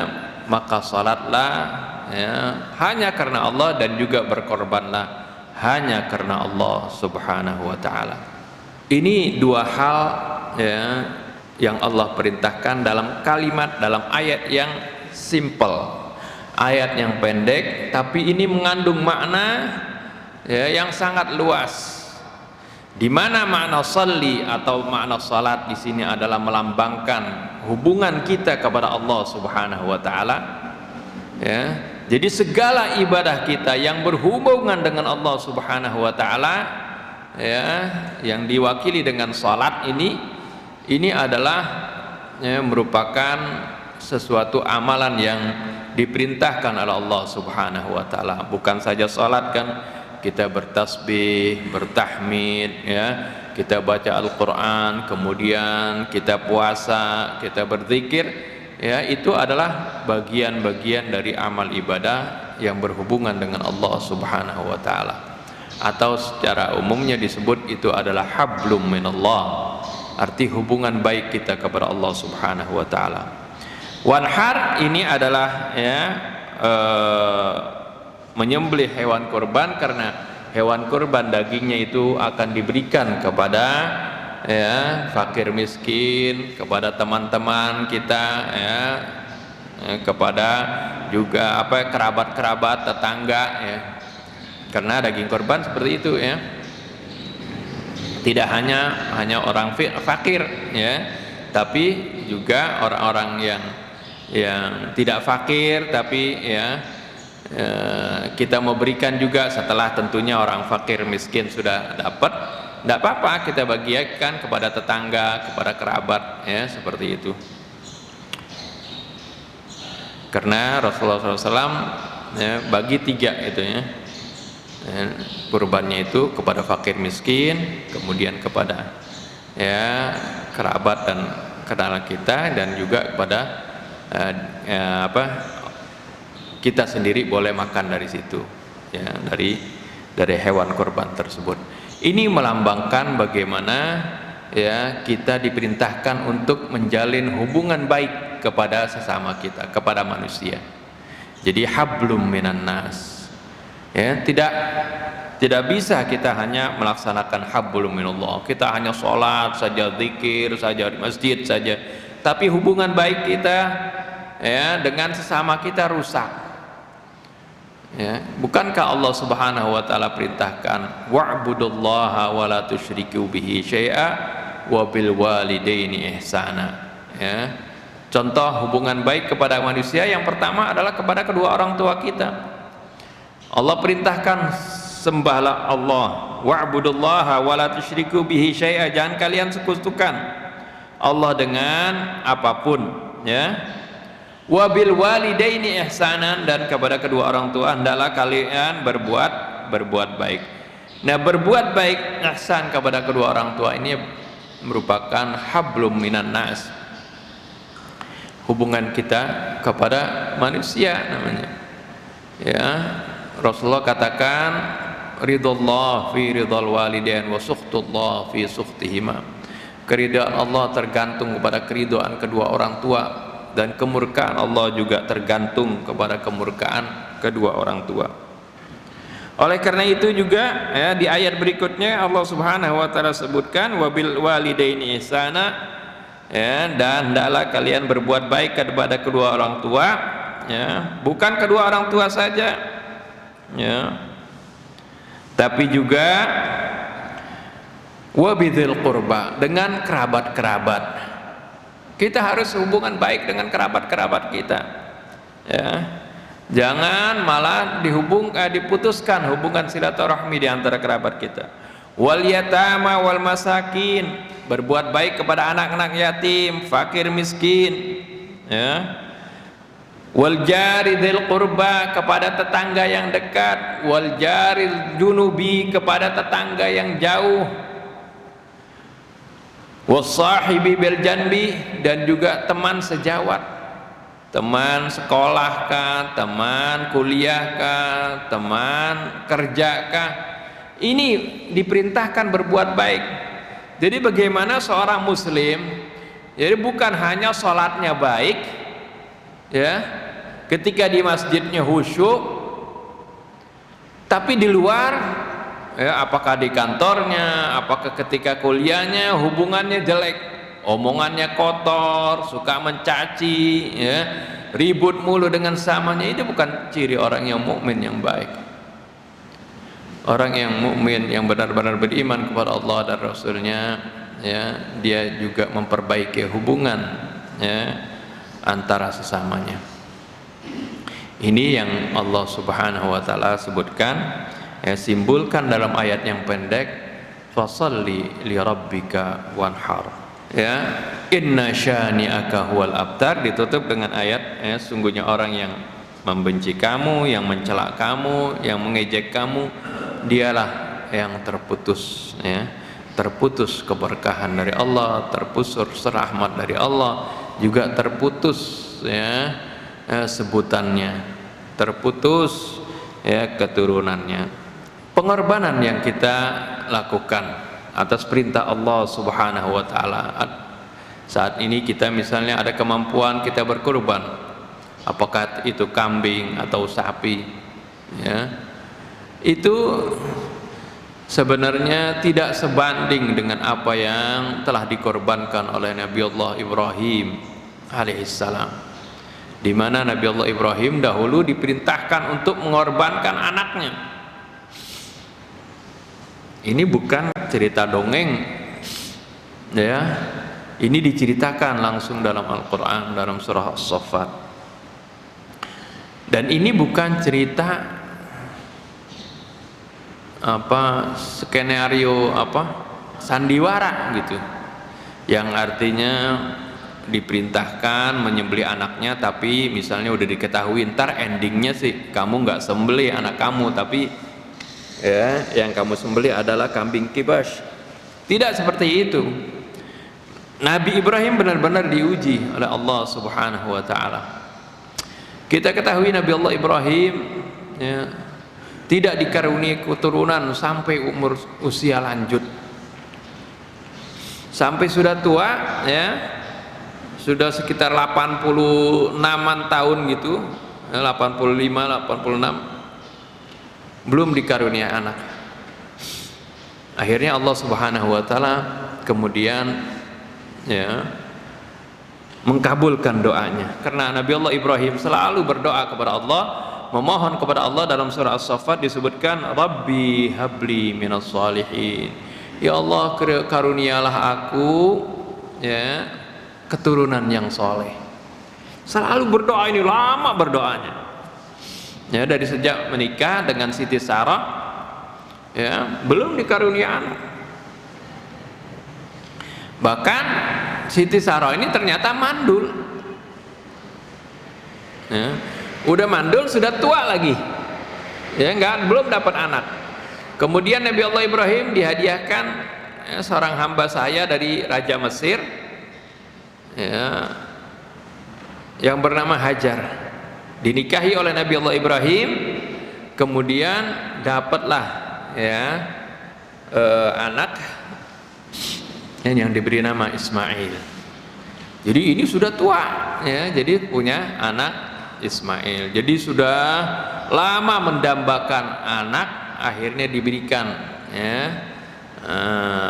maka salatlah ya, hanya karena Allah, dan juga berkorbanlah hanya karena Allah Subhanahu wa taala. Ini dua hal ya yang Allah perintahkan dalam kalimat, dalam ayat yang simple, ayat yang pendek, tapi ini mengandung makna ya, yang sangat luas. Di mana makna sholli atau makna salat di sini adalah melambangkan hubungan kita kepada Allah Subhanahu wa taala ya. Jadi segala ibadah kita yang berhubungan dengan Allah Subhanahu wa taala ya, yang diwakili dengan salat ini adalah ya, merupakan sesuatu amalan yang diperintahkan oleh Allah Subhanahu wa taala. Bukan saja salat kan, kita bertasbih, bertahmid ya, kita baca Al-Qur'an, kemudian kita puasa, kita berzikir ya, itu adalah bagian-bagian dari amal ibadah yang berhubungan dengan Allah Subhanahu wa taala. Atau secara umumnya disebut itu adalah hablum minallah, arti hubungan baik kita kepada Allah Subhanahu wa taala. Wanhar ini adalah ya, menyembelih hewan kurban, karena hewan kurban dagingnya itu akan diberikan kepada ya, fakir miskin, kepada teman-teman kita ya, kepada juga kerabat-kerabat, tetangga ya. Karena daging kurban seperti itu ya, tidak hanya orang fakir ya, tapi juga orang-orang yang tidak fakir, tapi ya kita mau berikan juga setelah tentunya orang fakir miskin sudah dapat, tidak apa-apa kita bagikan kepada tetangga, kepada kerabat ya, seperti itu. Karena Rasulullah SAW ya, bagi tiga itu ya, kurbannya itu kepada fakir miskin, kemudian kepada ya kerabat dan kenalan kita, dan juga kepada kita sendiri boleh makan dari situ ya, dari hewan kurban tersebut. Ini melambangkan bagaimana ya kita diperintahkan untuk menjalin hubungan baik kepada sesama kita, kepada manusia. Jadi hablum minan nas ya, tidak bisa kita hanya melaksanakan hablum minallah, kita hanya sholat saja, zikir saja, di masjid saja, tapi hubungan baik kita ya dengan sesama kita rusak Ya, bukankah Allah Subhanahu wa taala perintahkan wa'budullaha wa la tusyriku bihi syai'a wa bil walidaini ihsana. Ya. Contoh hubungan baik kepada manusia yang pertama adalah kepada kedua orang tua kita. Allah perintahkan sembahlah Allah, wa'budullaha wa la tusyriku bihi syai'a, jangan kalian sekutukan Allah dengan apapun, ya. Wabil walidaini ihsanan, dan kepada kedua orang tua hendaklah kalian berbuat baik. Nah, berbuat baik ihsan kepada kedua orang tua ini merupakan hablum minan nas, hubungan kita kepada manusia namanya. Ya, Rasulullah katakan ridallah fi ridal walidain wa sukhtullah fi sukhtihima. Keridhaan Allah tergantung kepada keridhaan kedua orang tua, dan kemurkaan Allah juga tergantung kepada kemurkaan kedua orang tua. Oleh karena itu juga ya, di ayat berikutnya Allah Subhanahu wa taala sebutkan wabil walidaini ihsana, ya, dan hendaklah kalian berbuat baik kepada kedua orang tua, ya, bukan kedua orang tua saja, ya, tapi juga wabidil qurba, dengan kerabat-kerabat. Kita harus hubungan baik dengan kerabat-kerabat kita, ya. Jangan malah diputuskan hubungan silaturahmi di antara kerabat kita. Wal yatama wal masakin, berbuat baik kepada anak-anak yatim, fakir miskin, ya. Wal jari dzil qurba, kepada tetangga yang dekat, wal jari junubi, kepada tetangga yang jauh, wasahibi bil janbi, dan juga teman sejawat, teman sekolah kah, teman kuliah kah, teman kerja kah, ini diperintahkan berbuat baik. Jadi bagaimana seorang muslim, jadi bukan hanya sholatnya baik, ya, ketika di masjidnya khusyuk, tapi di luar, ya, apakah di kantornya, apakah ketika kuliahnya hubungannya jelek, omongannya kotor, suka mencaci, ya, ribut mulu dengan samanya, itu bukan ciri orang yang mukmin yang baik. Orang yang mukmin yang benar-benar beriman kepada Allah dan Rasulnya, ya, dia juga memperbaiki hubungan, ya, antara sesamanya. Ini yang Allah Subhanahu wa taala sebutkan, ya, simbolkan dalam ayat yang pendek, fasalli li rabbika wanhar, ya, inna syani'aka huwal abtar, ditutup dengan ayat, ya, sungguhnya orang yang membenci kamu, yang mencela kamu, yang mengejek kamu, dialah yang terputus, ya, terputus keberkahan dari Allah, terputus rahmat dari Allah, juga terputus, ya, sebutannya, terputus, ya, keturunannya. Pengorbanan yang kita lakukan atas perintah Allah Subhanahu wa taala. Saat ini kita misalnya ada kemampuan kita berkorban, apakah itu kambing atau sapi, ya, itu sebenarnya tidak sebanding dengan apa yang telah dikorbankan oleh Nabi Allah Ibrahim alaihissalam, di mana Nabi Allah Ibrahim dahulu diperintahkan untuk mengorbankan anaknya. Ini bukan cerita dongeng, ya, ini diceritakan langsung dalam Al-Quran, dalam surah As-Saffat. Dan ini bukan cerita skenario sandiwara gitu, yang artinya diperintahkan menyembelih anaknya, tapi misalnya udah diketahui ntar endingnya sih kamu nggak sembelih anak kamu, tapi, ya, yang kamu sembelih adalah kambing kibas. Tidak seperti itu. Nabi Ibrahim benar-benar diuji oleh Allah Subhanahu wa taala. Kita ketahui Nabi Allah Ibrahim, ya, tidak dikaruniai keturunan sampai umur usia lanjut, sampai sudah tua, ya, sudah sekitar 86-an tahun gitu, 85, 86, belum dikaruniai anak. Akhirnya Allah Subhanahu wa taala kemudian, ya, mengkabulkan doanya, karena Nabi Allah Ibrahim selalu berdoa kepada Allah, memohon kepada Allah dalam surah As-Saffat disebutkan Rabbi habli minas salihin. Ya Allah, karunialah aku ya keturunan yang soleh. Selalu berdoa ini, lama berdoanya. Ya, dari sejak menikah dengan Siti Sarah ya, belum dikarunia anak. Bahkan Siti Sarah ini ternyata mandul. Ya, udah mandul, sudah tua lagi. Ya, belum dapat anak. Kemudian Nabi Allah Ibrahim dihadiahkan ya, seorang hamba saya dari Raja Mesir ya, yang bernama Hajar, dinikahi oleh Nabi Allah Ibrahim. Kemudian dapatlah ya anak yang diberi nama Ismail. Jadi ini sudah tua ya, jadi punya anak Ismail. Jadi sudah lama mendambakan anak, akhirnya diberikan ya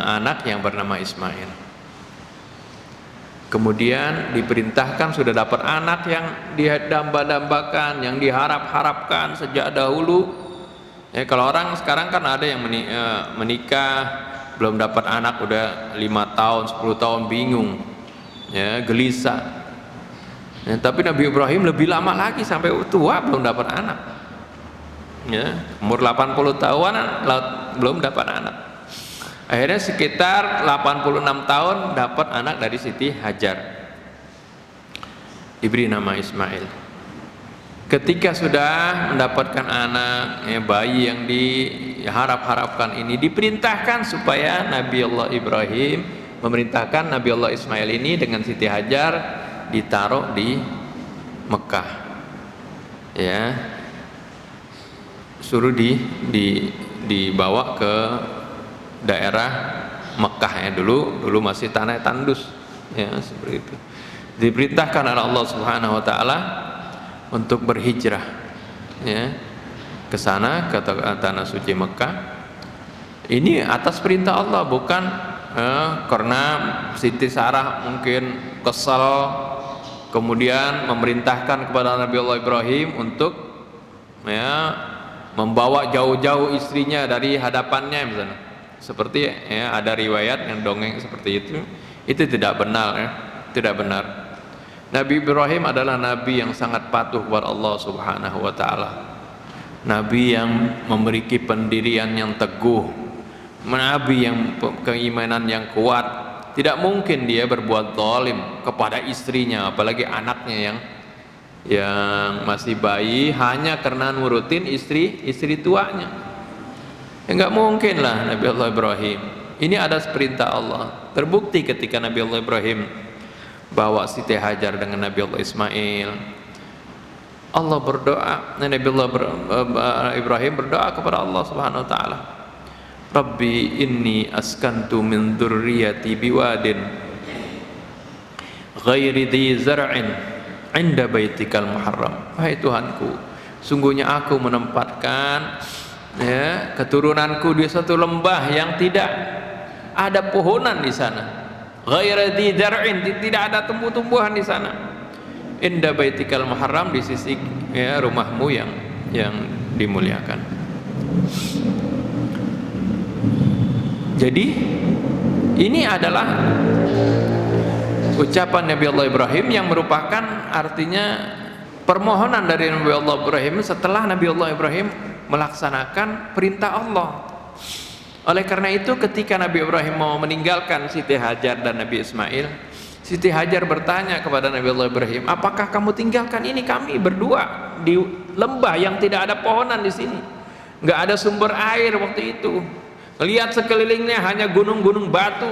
anak yang bernama Ismail. Kemudian diperintahkan, sudah dapat anak yang didamba-dambakan, yang diharap-harapkan sejak dahulu. Ya, kalau orang sekarang kan ada yang menikah belum dapat anak udah 5 tahun, 10 tahun bingung, ya gelisah. Ya, tapi Nabi Ibrahim lebih lama lagi, sampai tua belum dapat anak. Ya, umur 80 tahunan belum dapat anak. Akhirnya sekitar 86 tahun dapat anak dari Siti Hajar, diberi nama Ismail. Ketika sudah mendapatkan anak ya, bayi yang diharap-harapkan ini, diperintahkan supaya Nabi Allah Ibrahim memerintahkan Nabi Allah Ismail ini dengan Siti Hajar ditaruh di Mekah ya, suruh dibawa ke daerah Mekah ya, dulu masih tanah tandus ya, seperti itu. Diperintahkan oleh Allah Subhanahu wa taala untuk berhijrah ya ke sana, ke tanah suci Mekah. Ini atas perintah Allah, bukan karena Siti Sarah mungkin kesal kemudian memerintahkan kepada Nabi Allah Ibrahim untuk ya membawa jauh-jauh istrinya dari hadapannya misalnya. Seperti ya, ada riwayat yang dongeng seperti itu tidak benar ya, tidak benar. Nabi Ibrahim adalah nabi yang sangat patuh kepada Allah Subhanahu wa taala. Nabi yang memiliki pendirian yang teguh, nabi yang keimanan yang kuat. Tidak mungkin dia berbuat zalim kepada istrinya, apalagi anaknya yang masih bayi, hanya karena nurutin istri tuanya. Ya, nggak mungkin lah Nabi Allah Ibrahim. Ini ada perintah Allah. Terbukti ketika Nabi Allah Ibrahim bawa Siti Hajar dengan Nabi Allah Ismail, Allah berdoa, Nabi Allah Ibrahim berdoa kepada Allah Subhanahu wa taala, Rabbi inni askantu min dzurriyyati biwadin ghairi dzi zar'in 'inda baitikal muharram. Wahai Tuhanku, sungguhnya aku menempatkan ya keturunanku di satu lembah yang tidak ada pohonan di sana, ghairi dzi zar'in, tidak ada tumbuh-tumbuhan di sana, inda baitikal muharram, di sisi ya rumahmu yang dimuliakan. Jadi ini adalah ucapan Nabi Allah Ibrahim yang merupakan artinya permohonan dari Nabi Allah Ibrahim setelah Nabi Allah Ibrahim melaksanakan perintah Allah. Oleh karena itu ketika Nabi Ibrahim mau meninggalkan Siti Hajar dan Nabi Ismail, Siti Hajar bertanya kepada Nabi Allah Ibrahim, apakah kamu tinggalkan ini kami berdua di lembah yang tidak ada pohonan di sini, nggak ada sumber air waktu itu, lihat sekelilingnya hanya gunung-gunung batu.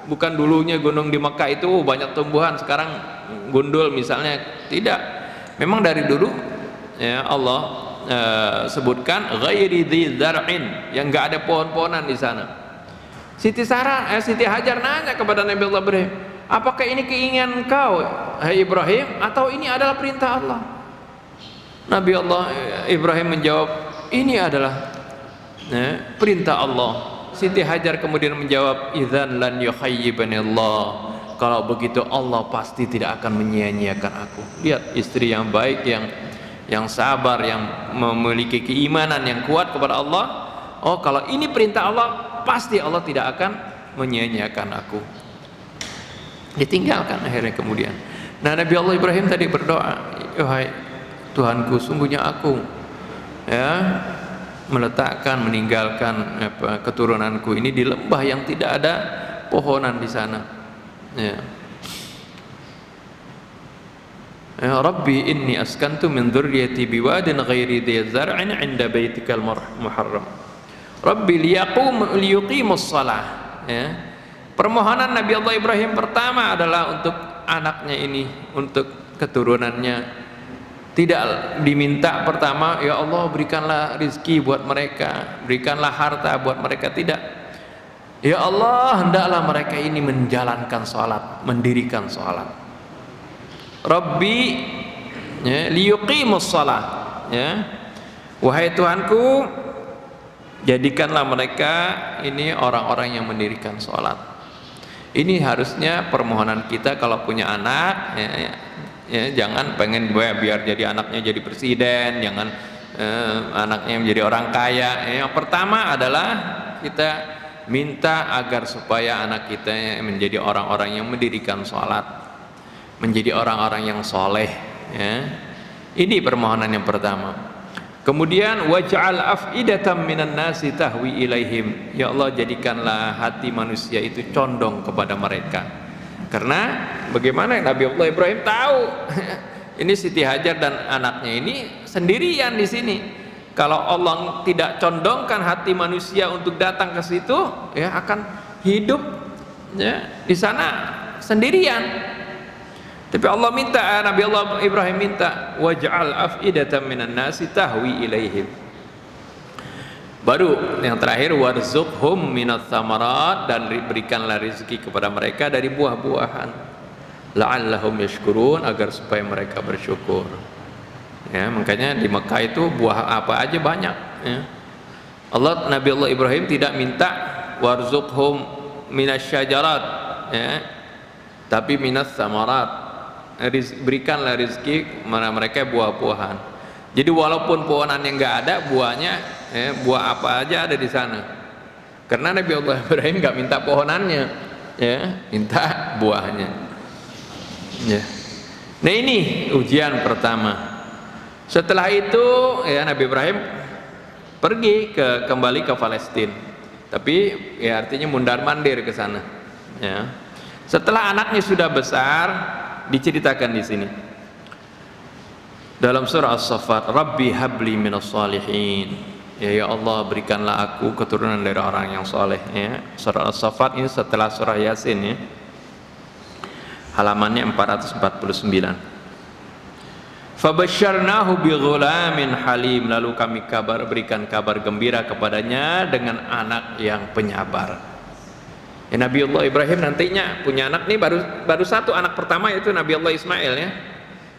Bukan dulunya gunung di Mekah itu banyak tumbuhan, sekarang gundul misalnya, tidak. Memang dari dulu ya Allah sebutkan ghairi dzi zar'in, yang nggak ada pohon-pohonan di sana. Siti Hajar nanya kepada Nabi Allah Ibrahim, apakah ini keinginan kau hai Ibrahim atau ini adalah perintah Allah? Nabi Allah Ibrahim menjawab, ini adalah perintah Allah. Siti Hajar kemudian menjawab, idzan lan yukhayyibani Allah, kalau begitu Allah pasti tidak akan menyia-nyiakan aku. Lihat istri yang baik, yang yang sabar, yang memiliki keimanan yang kuat kepada Allah. Oh, kalau ini perintah Allah, pasti Allah tidak akan menyia-nyiakan aku. Ditinggalkan akhirnya kemudian. Nah, Nabi Allah Ibrahim tadi berdoa, "Wahai Tuhanku, sungguhnya aku meninggalkan keturunanku ini di lembah yang tidak ada pohonan di sana." Ya. Ya Rabbi inni askantu min dzurriyyati biwadin ghairi dzi zar'in 'inda baitikal muharram. Rabbi liyuqimus shalah. Ya. Permohonan Nabi Allah Ibrahim pertama adalah untuk anaknya ini, untuk keturunannya. Tidak diminta pertama, ya Allah berikanlah rizki buat mereka, berikanlah harta buat mereka, tidak. Ya Allah, hendaklah mereka ini menjalankan sholat, mendirikan sholat. Rabbi liyuqimus shalah. Ya. Wahai Tuhanku, jadikanlah mereka ini orang-orang yang mendirikan sholat. Ini harusnya permohonan kita kalau punya anak, jangan pengen biar jadi anaknya jadi presiden, jangan anaknya menjadi orang kaya. Yang pertama adalah kita minta agar supaya anak kita menjadi orang-orang yang mendirikan sholat, menjadi orang-orang yang soleh. Ini permohonan yang pertama. Kemudian waj'al af'idatan minan nasi tahwi ilaihim. Ya Allah, jadikanlah hati manusia itu condong kepada mereka. Karena bagaimana Nabi Allah Ibrahim tahu ini Siti Hajar dan anaknya ini sendirian di sini. Kalau Allah tidak condongkan hati manusia untuk datang ke situ, ya akan hidup di sana sendirian. Tapi Allah minta, Nabi Allah Ibrahim minta, waj'al af'idatan minan nasi tahwi ilaihim. Baru yang terakhir, warzuqhum minats tsamarat, dan berikanlah rezeki kepada mereka dari buah-buahan, la'allahum yashkurun, agar supaya mereka bersyukur. Ya, makanya di Mekah itu buah apa aja banyak. Ya. Nabi Allah Ibrahim tidak minta warzuqhum minasyajarat, tapi minas tsamarat. Berikanlah rezeki mereka buah-buahan. Jadi walaupun pohonannya nggak ada, buahnya buah apa aja ada di sana. Karena Nabi Allah Ibrahim nggak minta pohonannya, minta buahnya. Nah, ini ujian pertama. Setelah itu Nabi Ibrahim pergi kembali ke Palestina. Tapi artinya mundar-mandir ke sana. Setelah anaknya sudah besar, diceritakan di sini dalam surah As-Saffat, Rabbi habli minas salihin. Ya Allah, berikanlah aku keturunan dari orang yang soleh. Surah As-Saffat ini setelah surah Yasin, halamannya 449. Fabasyarnahu bighulamin halim, lalu kami berikan kabar gembira kepadanya dengan anak yang penyabar. Nabi Allah Ibrahim nantinya punya anak nih, baru satu anak pertama, yaitu Nabi Allah Ismail,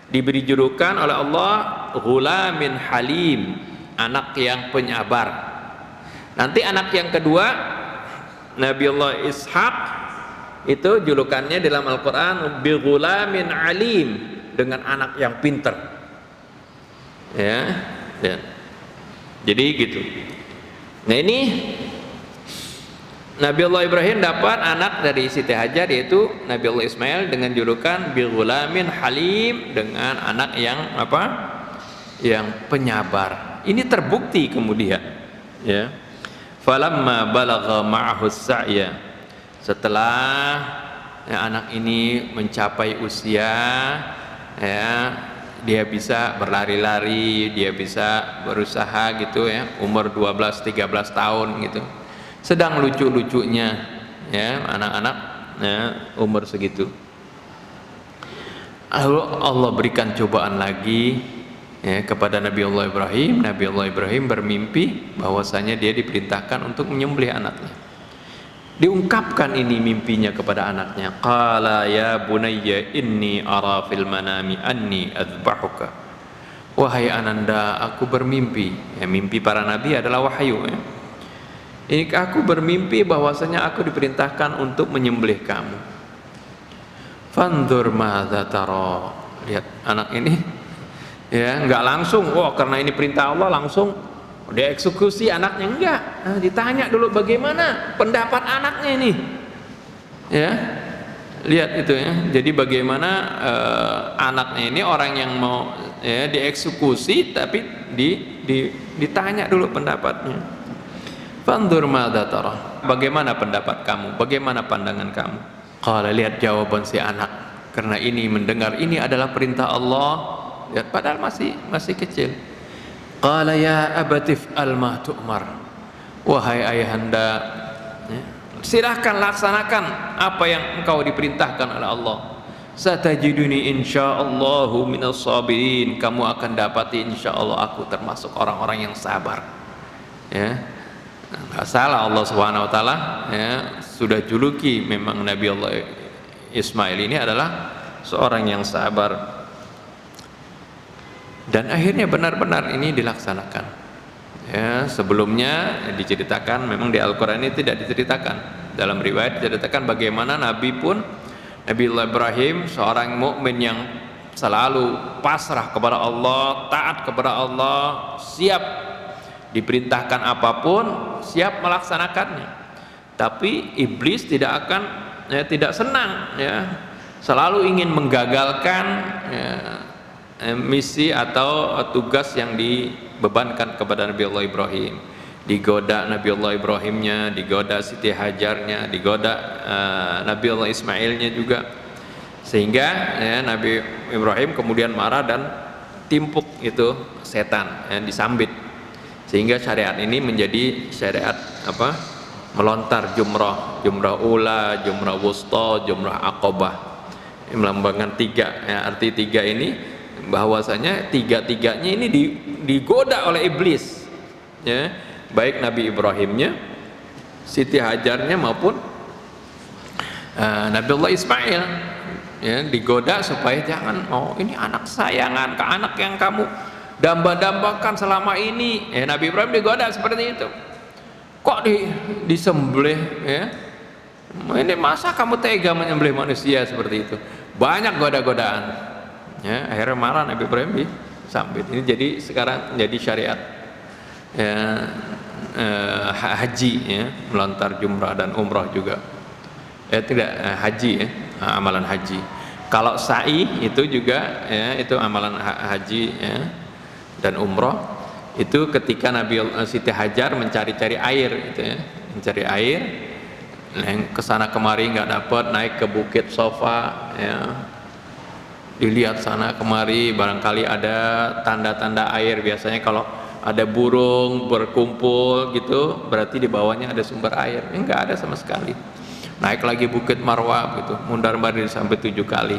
diberi julukan oleh Allah ghulamin halim, anak yang penyabar. Nanti anak yang kedua Nabi Allah Ishak, itu julukannya dalam Al-Quran bighulamin alim, dengan anak yang pinter. Jadi gitu. Nah, ini Nabi Allah Ibrahim dapat anak dari Siti Hajar, yaitu Nabi Allah Ismail, dengan julukan bighulamin halim, dengan anak yang yang penyabar. Ini terbukti kemudian. Falamma balagha ma'ahu as-sa'ya, setelah anak ini mencapai usia, dia bisa berlari-lari, dia bisa berusaha gitu, umur 12-13 tahun gitu. Sedang lucu-lucunya anak-anak umur segitu. Lalu Allah berikan cobaan lagi kepada Nabi Allah Ibrahim. Nabi Allah Ibrahim bermimpi bahwasanya dia diperintahkan untuk menyembelih anaknya. Diungkapkan ini mimpinya kepada anaknya. Qala ya bunayya inni ara fil manami anni adzbahuka. Wahai ananda, aku bermimpi. Mimpi para nabi adalah wahyu. Ini aku bermimpi bahwasanya aku diperintahkan untuk menyembelih kamu. Fanzur madza tara. Lihat anak ini Ya, nggak langsung, karena ini perintah Allah langsung dia eksekusi anaknya, enggak. Nah, ditanya dulu bagaimana pendapat anaknya ini. Ya. Lihat itu ya. Jadi bagaimana anaknya ini orang yang mau ya dieksekusi tapi ditanya dulu pendapatnya. Fanzur madza tara. Bagaimana pendapat kamu? Bagaimana pandangan kamu? Qala, lihat jawaban si anak. Karena ini mendengar ini adalah perintah Allah. Lihat padahal masih kecil. Qala ya abatif alma tu'mar. Wahai ayahanda, ya, silahkan laksanakan apa yang engkau diperintahkan oleh Allah. Satajiduni insyaallahu minas sabirin. Kamu akan dapati insyaallah aku termasuk orang-orang yang sabar. Ya, nggak salah Allah Subhanahu Wa Taala ya sudah juluki memang Nabi Allah Ismail ini adalah seorang yang sabar. Dan akhirnya benar-benar ini dilaksanakan. Ya, sebelumnya diceritakan memang di Al-Qur'an ini tidak diceritakan. Dalam riwayat diceritakan bagaimana Nabi Nabiullah Ibrahim seorang mukmin yang selalu pasrah kepada Allah, taat kepada Allah, siap diperintahkan apapun, siap melaksanakannya. Tapi iblis tidak senang ya. Selalu ingin menggagalkan ya, misi atau tugas yang dibebankan kepada Nabi Allah Ibrahim. Digoda Nabi Allah Ibrahimnya, digoda Siti Hajarnya, digoda Nabi Allah Ismailnya juga, sehingga ya, Nabi Ibrahim kemudian marah dan timpuk itu setan ya, disambit, sehingga syariat ini menjadi syariat melontar jumrah ula, jumrah wusta, jumrah aqabah, melambangkan tiga ya, arti tiga ini bahwasanya tiga-tiganya ini digoda oleh iblis ya, baik Nabi Ibrahimnya, Siti Hajarnya maupun Nabiullah Ismail ya, digoda supaya jangan, ini anak sayangan, anak yang kamu damba-dambakan selama ini ya. Nabi Ibrahim digoda seperti itu, kok disembelih ya, ini masa kamu tega menyembelih manusia seperti itu, banyak goda-godaan ya. Akhirnya marah Nabi Ibrahim disambit. Ini jadi sekarang menjadi syariat ya, haji ya, melontar jumrah dan umrah juga haji ya, amalan haji. Kalau sa'i itu juga ya, itu amalan haji ya, dan umrah itu ketika Nabi Siti Hajar mencari-cari air gitu ya, mencari air yang kesana kemari nggak dapat, naik ke Bukit Sofa ya, dilihat sana kemari barangkali ada tanda-tanda air. Biasanya kalau ada burung berkumpul gitu berarti di bawahnya ada sumber air. Enggak ada sama sekali. Naik lagi Bukit Marwah gitu, mundar-mandir sampai 7 kali,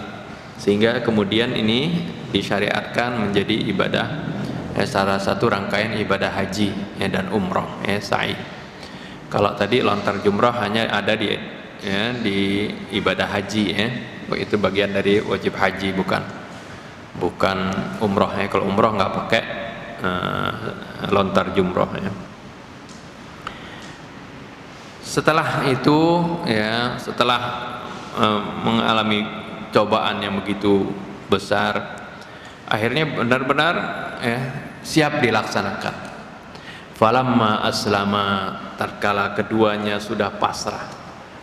sehingga kemudian ini disyariatkan menjadi ibadah salah satu rangkaian ibadah haji ya, dan umroh ya, sa'i. Kalau tadi lontar jumrah hanya ada di ibadah haji ya, itu bagian dari wajib haji, bukan umroh ya. Kalau umroh nggak pakai lontar jumroh ya. Setelah itu ya, setelah mengalami cobaan yang begitu besar, akhirnya benar-benar ya, siap dilaksanakan. Falamma aslama, tatkala keduanya sudah pasrah,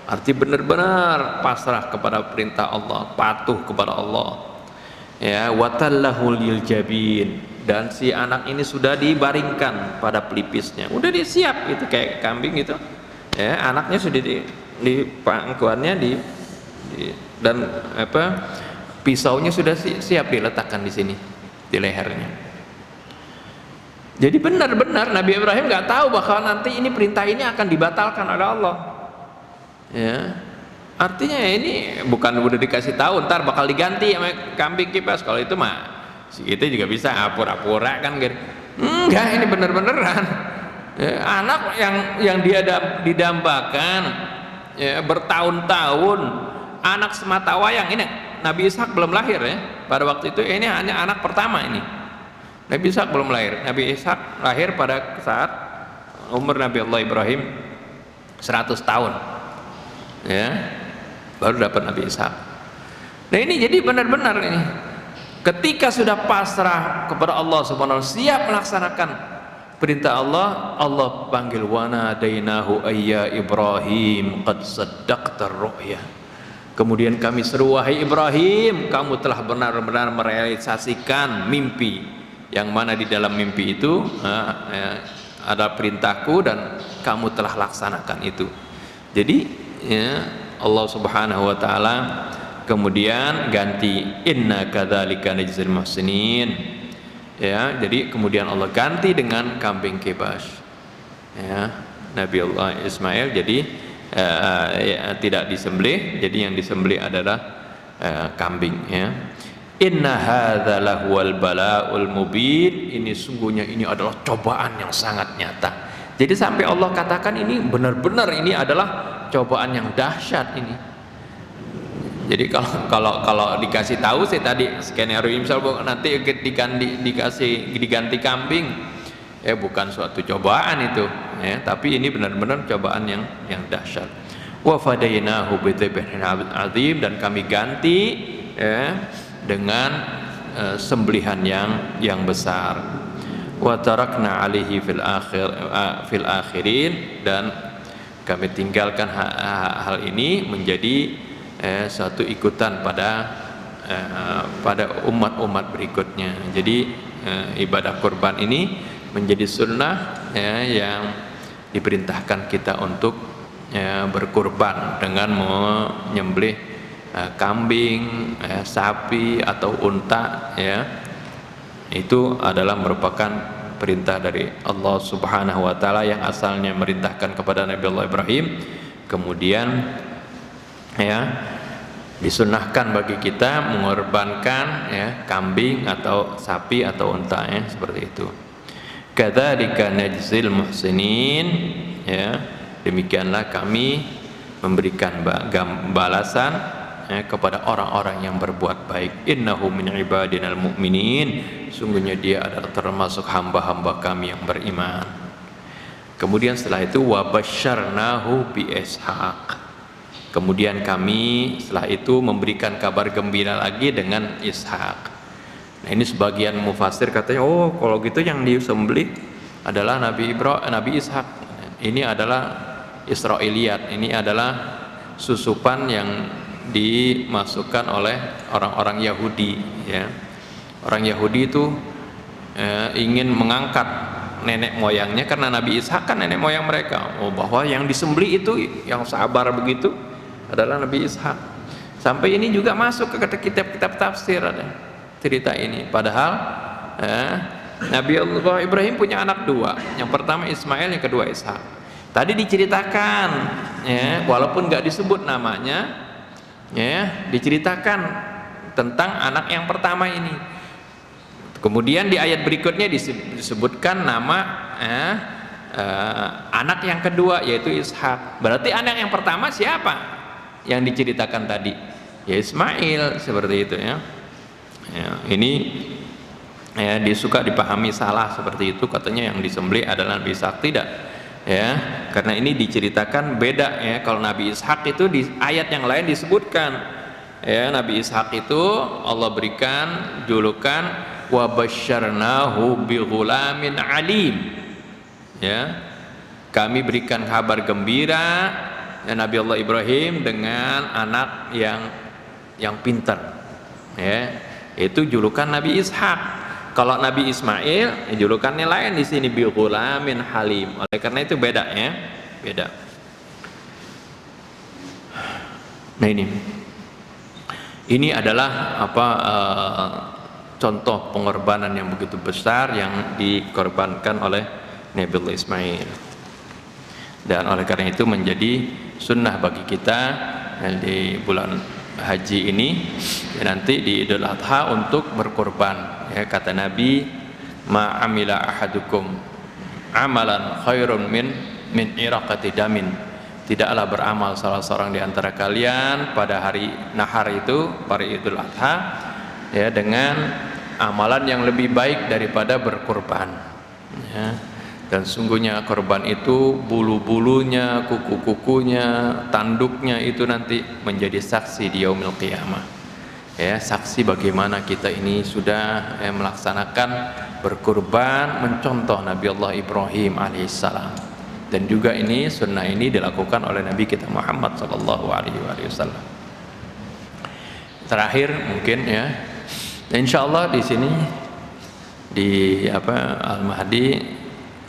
arti benar-benar pasrah kepada perintah Allah, patuh kepada Allah ya, watallahu lil jabin, dan si anak ini sudah dibaringkan pada pelipisnya, udah disiap itu kayak kambing gitu ya, anaknya sudah di pangkuannya dan pisaunya sudah siap diletakkan di sini di lehernya. Jadi benar-benar Nabi Ibrahim nggak tahu bahwa nanti ini perintah ini akan dibatalkan oleh Allah ya. Artinya ini bukan udah dikasih tahu ntar bakal diganti sama kambing kipas, kalau itu mah kita juga bisa pura-pura kan gitu. Enggak, ini bener-beneran ya, anak yang dia didambakan ya, bertahun-tahun, anak semata wayang. Ini Nabi Ishak belum lahir ya pada waktu itu, ini hanya anak pertama ini. Nabi Ishak belum lahir. Nabi Ishak lahir pada saat umur Nabi Allah Ibrahim 100 tahun ya, baru dapat Nabi Ishak. Nah ini jadi benar-benar ini Ketika sudah pasrah kepada Allah Subhanahu wa taala, siap melaksanakan perintah Allah, Allah panggil, wa nadainahu ayya Ibrahim qad saddaqta ru'ya. Kemudian kami seru, wahai Ibrahim, kamu telah benar-benar merealisasikan mimpi, yang mana di dalam mimpi itu ada perintahku dan kamu telah laksanakan itu. Jadi ya, Allah Subhanahu wa taala kemudian ganti, inna kadzalika najzil muhsinin. Ya, jadi kemudian Allah ganti dengan kambing kebas. Ya, Nabi Allah Ismail jadi tidak disembelih, jadi yang disembelih adalah kambing. Ya. Inna hadza lahuwal bala'ul mubin. Ini sungguhnya ini adalah cobaan yang sangat nyata. Jadi sampai Allah katakan ini benar-benar ini adalah cobaan yang dahsyat ini. Jadi kalau dikasih tahu saya tadi skenario misalnya nanti diganti kambing, bukan suatu cobaan itu, ya, tapi ini benar-benar cobaan yang dahsyat. Wa fadainahu bidzibhin azim, dan kami ganti dengan sembelihan yang besar. Wa tarakna alaihi fil akhirin, dan kami tinggalkan hal ini menjadi satu ikutan pada umat-umat berikutnya. Jadi ibadah kurban ini menjadi sunnah yang diperintahkan kita untuk berkurban dengan menyembelih kambing, sapi atau unta. Itu adalah merupakan perintah dari Allah Subhanahu wa taala yang asalnya merintahkan kepada Nabi Allah Ibrahim, kemudian disunnahkan bagi kita mengorbankan kambing atau sapi atau unta, seperti itu. Kadzalika najzil muhsinin, demikianlah kami memberikan balasan kepada orang-orang yang berbuat baik. Innahu min ibadinal mu'minin, sungguhnya dia adalah termasuk hamba-hamba kami yang beriman. Kemudian setelah itu wa basyarnahu bi Ishaq. Kemudian kami setelah itu memberikan kabar gembira lagi dengan Ishak. Nah, ini sebagian mufassir katanya, oh kalau gitu yang disembelih adalah Nabi Ishak. Ini adalah Israiliyat. Ini adalah susupan yang dimasukkan oleh orang-orang Yahudi. Ya. Orang Yahudi itu ingin mengangkat nenek moyangnya karena Nabi Ishak kan nenek moyang mereka. Oh, bahwa yang disembelih itu yang sabar begitu adalah Nabi Ishak. Sampai ini juga masuk ke kitab-kitab tafsir ada cerita ini. Padahal Nabi Allah Ibrahim punya anak dua. Yang pertama Ismail, yang kedua Ishak. Tadi diceritakan, walaupun nggak disebut namanya, diceritakan tentang anak yang pertama ini. Kemudian di ayat berikutnya disebutkan nama anak yang kedua, yaitu Ishak. Berarti anak yang pertama siapa? Yang diceritakan tadi, ya Ismail, seperti itu ya. Ini disuka dipahami salah seperti itu, katanya yang disembelih adalah Nabi Ishak. Tidak, karena ini diceritakan beda ya. Kalau Nabi Ishak itu di ayat yang lain disebutkan, Nabi Ishak itu Allah berikan julukan wa basyarnahu bi ghulamin alim. Kami berikan kabar gembira Nabi Allah Ibrahim dengan anak yang pintar. Itu julukan Nabi Ishak. Kalau Nabi Ismail julukannya lain di sini, bi ghulamin halim. Oleh karena itu beda ya, beda. Nah ini adalah contoh pengorbanan yang begitu besar yang dikorbankan oleh Nabi Allah Ismail. Dan oleh karena itu menjadi sunnah bagi kita di bulan haji ini nanti di Idul Adha untuk berkorban. Kata Nabi, ma amila ahadukum amalan khairun min iraqati damin. Tidaklah beramal salah seorang di antara kalian pada hari nahar itu, pada Idul Adha, dengan amalan yang lebih baik daripada berkorban. Dan sungguhnya korban itu bulu-bulunya, kuku-kukunya, tanduknya itu nanti menjadi saksi di yaumil qiyamah. ya, saksi bagaimana kita ini sudah melaksanakan berkurban mencontoh Nabi Allah Ibrahim alaihissalam. Dan juga ini sunnah ini dilakukan oleh Nabi kita Muhammad sallallahu alaihi wasallam. Terakhir mungkin ya, insyaallah di sini di Al-Mahdi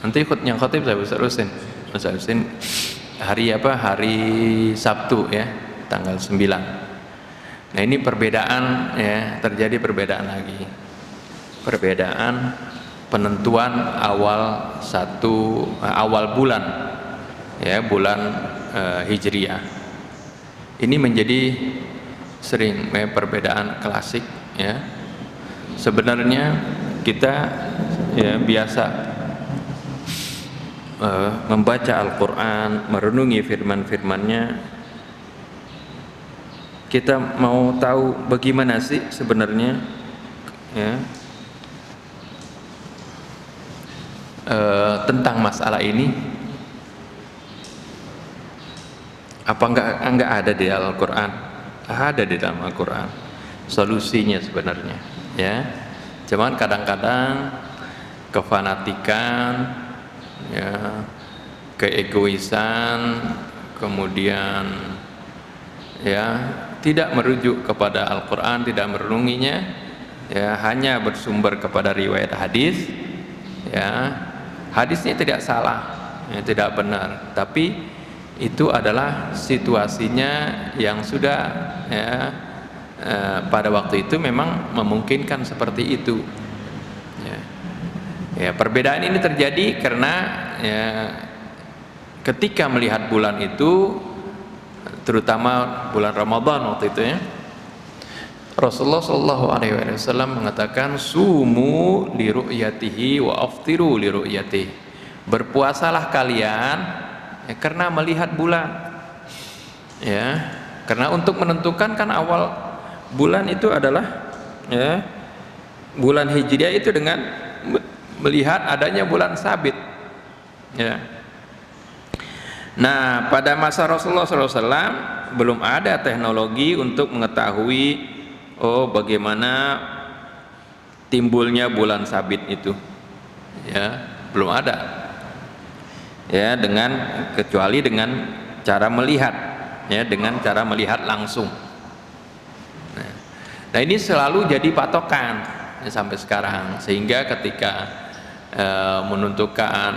nanti yang khotib saya Ustaz Husin hari hari Sabtu ya, tanggal 9. Nah ini perbedaan ya, terjadi perbedaan lagi, perbedaan penentuan awal bulan ya, bulan Hijriah. Ini menjadi sering perbedaan klasik ya. Sebenarnya kita ya biasa membaca Al-Quran, merenungi firman-firmannya, kita mau tahu bagaimana sih sebenarnya ya, tentang masalah ini. Apa enggak ada di Al-Quran? Ada di dalam Al-Quran solusinya sebenarnya ya. Cuman kadang-kadang kefanatikan ya, keegoisan, kemudian ya tidak merujuk kepada Al-Quran, tidak merenunginya ya, hanya bersumber kepada riwayat hadis ya. Hadisnya tidak salah ya, tidak benar, tapi itu adalah situasinya yang sudah ya, pada waktu itu memang memungkinkan seperti itu ya. Ya, perbedaan ini terjadi karena ya, ketika melihat bulan itu, terutama bulan Ramadan waktu itu ya, Rasulullah Shallallahu Alaihi Wasallam mengatakan sumu li ru'yatihi wa aftiru li ru'yatihi, berpuasalah kalian ya, karena melihat bulan ya, karena untuk menentukan kan awal bulan itu adalah ya, bulan Hijriah itu dengan melihat adanya bulan sabit ya. Nah pada masa Rasulullah SAW belum ada teknologi untuk mengetahui bagaimana timbulnya bulan sabit itu ya, belum ada ya, kecuali dengan cara melihat ya, dengan cara melihat langsung. Nah ini selalu jadi patokan ya, sampai sekarang, sehingga ketika menentukan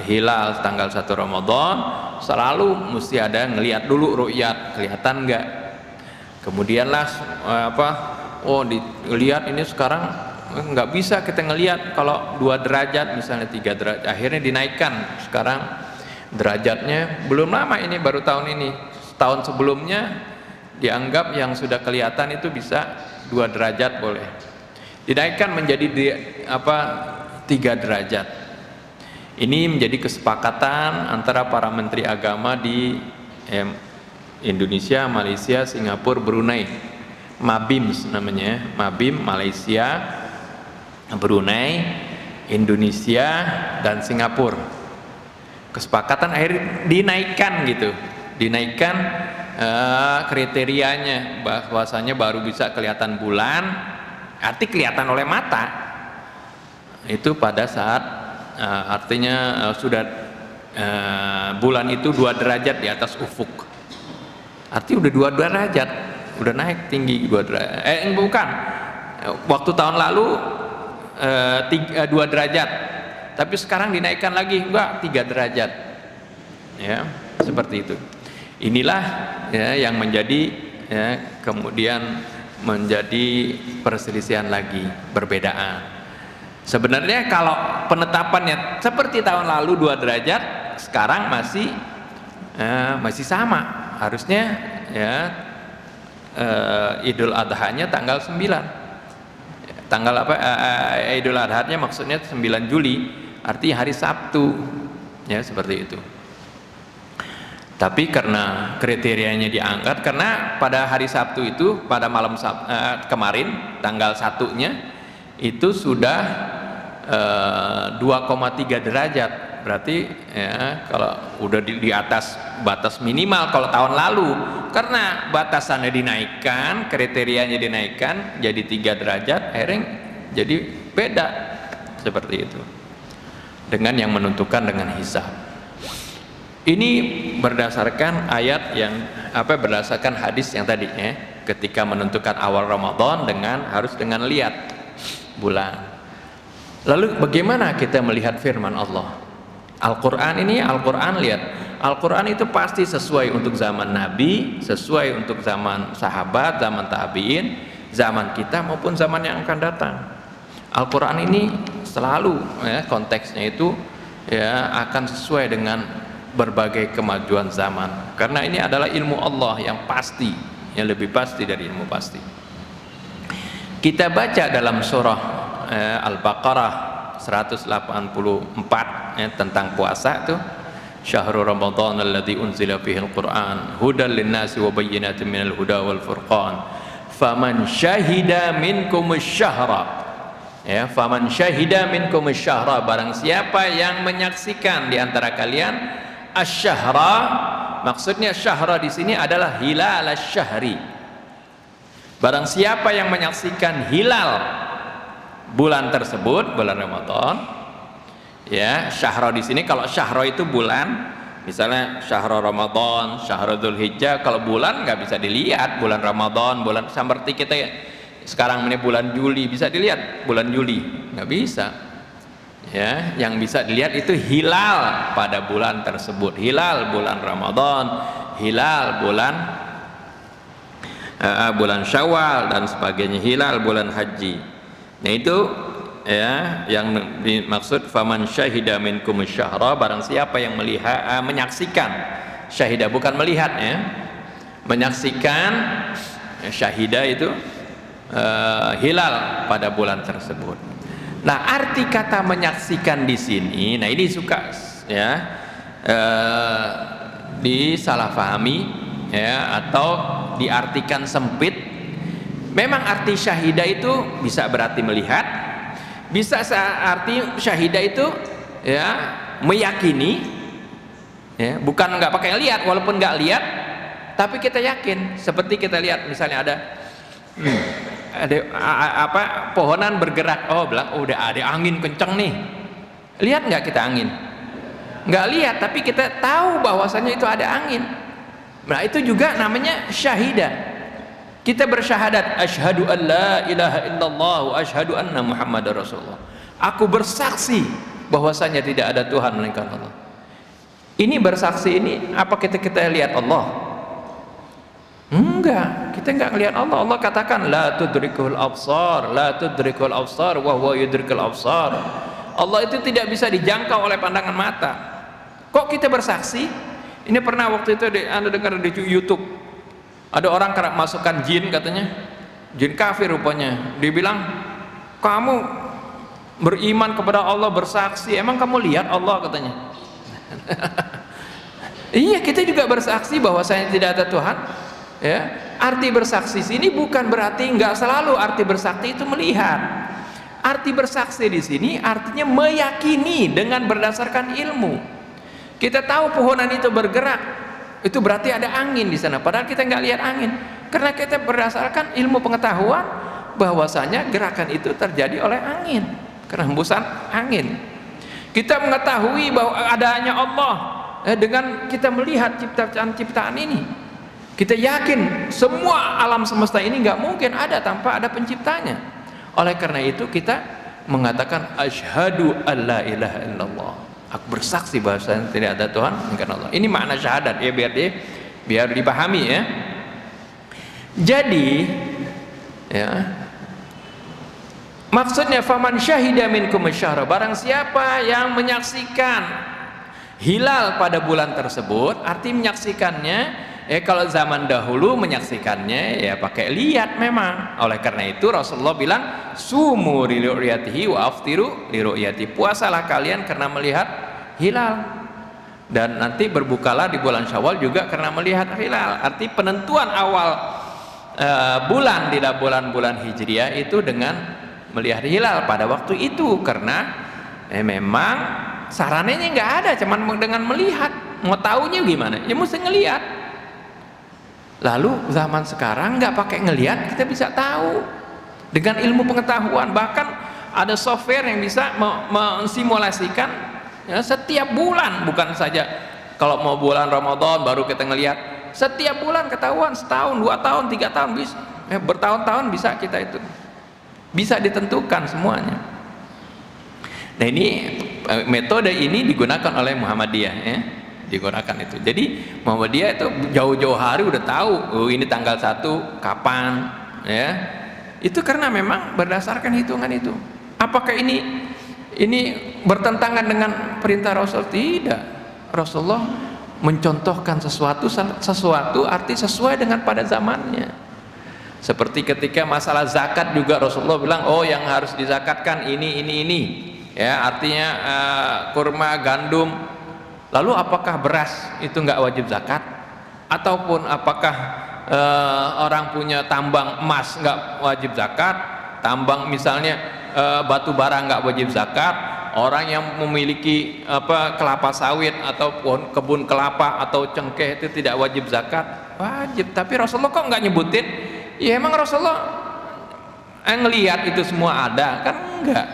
hilal tanggal 1 Ramadan selalu mesti ada ngelihat dulu ru'yat, kelihatan enggak, kemudianlah dilihat ini sekarang nggak bisa kita ngelihat kalau 2 derajat misalnya 3 derajat, akhirnya dinaikkan. Sekarang derajatnya belum lama ini, baru tahun ini, tahun sebelumnya dianggap yang sudah kelihatan itu bisa 2 derajat boleh, dinaikkan menjadi 3 derajat. Ini menjadi kesepakatan antara para menteri agama di Indonesia, Malaysia, Singapura, Brunei, Mabim namanya, Mabim Malaysia, Brunei, Indonesia, dan Singapura. Kesepakatan akhirnya dinaikkan gitu, dinaikkan kriterianya, bahwasanya baru bisa kelihatan bulan, arti kelihatan oleh mata itu pada saat artinya sudah bulan itu 2 derajat di atas ufuk, arti udah 2 derajat, udah naik tinggi 2 derajat. Bukan, waktu tahun lalu 2 derajat, tapi sekarang dinaikkan lagi, enggak, 3 derajat ya, seperti itu. Inilah ya, yang menjadi ya, kemudian menjadi perselisihan lagi, perbedaan. Sebenarnya kalau penetapannya seperti tahun lalu 2 derajat, sekarang masih sama harusnya ya. Idul Adha-nya tanggal 9, tanggal Idul Adha-nya maksudnya 9 Juli, artinya hari Sabtu ya, seperti itu. Tapi karena kriterianya diangkat, karena pada hari Sabtu itu, pada malam kemarin tanggal 1-nya itu sudah 2,3 derajat berarti ya kalau udah di atas batas minimal kalau tahun lalu, karena batasannya dinaikkan, kriterianya dinaikkan jadi 3 derajat, akhirnya jadi beda seperti itu dengan yang menentukan dengan hisab. Ini berdasarkan ayat yang berdasarkan hadis yang tadi ketika menentukan awal Ramadan harus dengan lihat bulan. Lalu bagaimana kita melihat firman Allah? Al-Quran lihat, Al-Quran itu pasti sesuai untuk zaman Nabi, sesuai untuk zaman sahabat, zaman tabi'in, zaman kita maupun zaman yang akan datang. Al-Quran ini selalu konteksnya itu akan sesuai dengan berbagai kemajuan zaman, karena ini adalah ilmu Allah yang pasti, yang lebih pasti dari ilmu pasti. Kita baca dalam surah Al-Baqarah 184 tentang puasa itu, Syahrul Ramadan alladzi unzila fihi al-Qur'an hudal lin-nasi wa bayyinatin minal huda wal furqan faman syahida minkumus syahra faman syahida minkumus syahra, barang siapa yang menyaksikan di antara kalian asy-syahra, maksudnya syahra di sini adalah hilal asy-syahri. Barang siapa yang menyaksikan hilal bulan tersebut, bulan Ramadan, syahra di sini kalau syahra itu bulan, misalnya syahra Ramadan, syahra Dzulhijjah, kalau bulan nggak bisa dilihat, bulan Ramadan, bulan seperti kita sekarang ini bulan Juli, bisa dilihat bulan Juli? Nggak bisa. Yang bisa dilihat itu hilal pada bulan tersebut, hilal bulan Ramadan, hilal bulan Syawal dan sebagainya, hilal bulan haji. Nah itu yang dimaksud faman syahida minkum syahra, barang siapa yang melihat menyaksikan, syahida bukan melihat menyaksikan, syahida itu hilal pada bulan tersebut. Nah, arti kata menyaksikan di sini, nah ini suka disalahpahami atau diartikan sempit. Memang arti syahida itu bisa berarti melihat, bisa arti syahida itu meyakini, bukan nggak pakai lihat, walaupun nggak lihat, tapi kita yakin. Seperti kita lihat misalnya ada pohonan bergerak, udah ada angin kenceng nih, lihat nggak kita angin? Nggak lihat, tapi kita tahu bahwasanya itu ada angin. Nah itu juga namanya syahidah. Kita bersyahadat, asyhadu an la ilaha illallah wa asyhadu anna muhammadar rasulullah, aku bersaksi bahwasanya tidak ada Tuhan melainkan Allah. Ini bersaksi ini apa kita lihat Allah? Enggak, kita enggak melihat Allah. Allah katakan la tudrikul absar, la tudrikul absar wa huwa yudrikul absar. Allah itu tidak bisa dijangkau oleh pandangan mata. Kok kita bersaksi? Ini pernah waktu itu Anda dengar di YouTube, ada orang kerap masukkan jin, katanya jin kafir rupanya. Dia bilang, kamu beriman kepada Allah, bersaksi, emang kamu lihat Allah, katanya. Iya, kita juga bersaksi bahwasanya tidak ada Tuhan. Arti bersaksi sini bukan berarti nggak selalu arti bersaksi itu melihat. Arti bersaksi di sini artinya meyakini dengan berdasarkan ilmu. Kita tahu pohonan itu bergerak, itu berarti ada angin di sana, padahal kita nggak lihat angin, karena kita berdasarkan ilmu pengetahuan bahwasanya gerakan itu terjadi oleh angin, karena hembusan angin. Kita mengetahui bahwa adanya Allah dengan kita melihat ciptaan ini. Kita yakin semua alam semesta ini nggak mungkin ada tanpa ada penciptanya. Oleh karena itu kita mengatakan asyhadu alla ilaha illallah, aku bersaksi bahwasanya tidak ada Tuhan melainkan Allah. Ini makna syahadat biar dipahami ya. Jadi maksudnya faman syahida minkum asyhara, barang siapa yang menyaksikan hilal pada bulan tersebut, arti menyaksikannya kalau zaman dahulu menyaksikannya pakai lihat memang. Oleh karena itu Rasulullah bilang sumu li ru'yatihi wa aftiru li ru'yati, puasalah kalian karena melihat hilal, dan nanti berbukalah di bulan Syawal juga karena melihat hilal. Arti penentuan awal bulan di bulan-bulan Hijriah itu dengan melihat hilal pada waktu itu, karena memang sarananya nggak ada, cuman dengan melihat. Mau taunya gimana? Ya mesti ngelihat. Lalu zaman sekarang nggak pakai ngelihat, kita bisa tahu dengan ilmu pengetahuan. Bahkan ada software yang bisa mensimulasikan ya, setiap bulan, bukan saja kalau mau bulan Ramadan baru kita ngelihat, setiap bulan ketahuan, setahun, 2 tahun, 3 tahun bisa, bertahun-tahun bisa kita itu, bisa ditentukan semuanya. Nah ini metode ini digunakan oleh Muhammadiyah ya, digunakan itu. Jadi Muhammadiyah itu jauh-jauh hari udah tahu, oh ini tanggal 1 kapan ya. Itu karena memang berdasarkan hitungan itu. Apakah ini bertentangan dengan perintah Rasul? Tidak. Rasulullah mencontohkan sesuatu arti sesuai dengan pada zamannya. Seperti ketika masalah zakat juga Rasulullah bilang, oh yang harus dizakatkan ini ya, artinya kurma, gandum. Lalu apakah beras itu nggak wajib zakat? Ataupun apakah orang punya tambang emas nggak wajib zakat? Tambang misalnya batu bara nggak wajib zakat? Orang yang memiliki kelapa sawit ataupun kebun kelapa atau cengkeh itu tidak wajib zakat? Wajib. Tapi Rasulullah kok nggak nyebutin? Ya emang Rasulullah ngelihat itu semua ada kan? Enggak.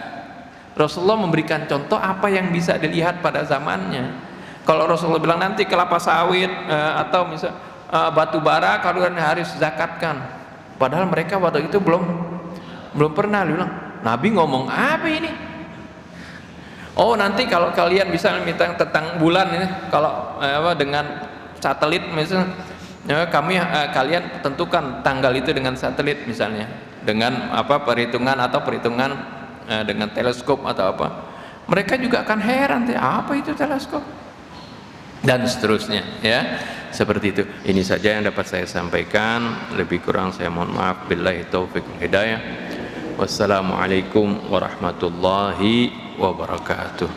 Rasulullah memberikan contoh apa yang bisa dilihat pada zamannya. Kalau Rasulullah bilang nanti kelapa sawit atau misal batu bara kalian harus zakatkan, padahal mereka waktu itu belum pernah. Dia bilang, Nabi ngomong apa ini? Oh nanti kalau kalian bisa minta tentang bulan ini, kalau dengan satelit misalnya, kalian tentukan tanggal itu dengan satelit misalnya, dengan perhitungan dengan teleskop atau apa, mereka juga akan heran, apa itu teleskop dan seterusnya ya, seperti itu. Ini saja yang dapat saya sampaikan, lebih kurang saya mohon maaf. Billahi taufiq wal hidayah. Wassalamualaikum warahmatullahi wabarakatuh.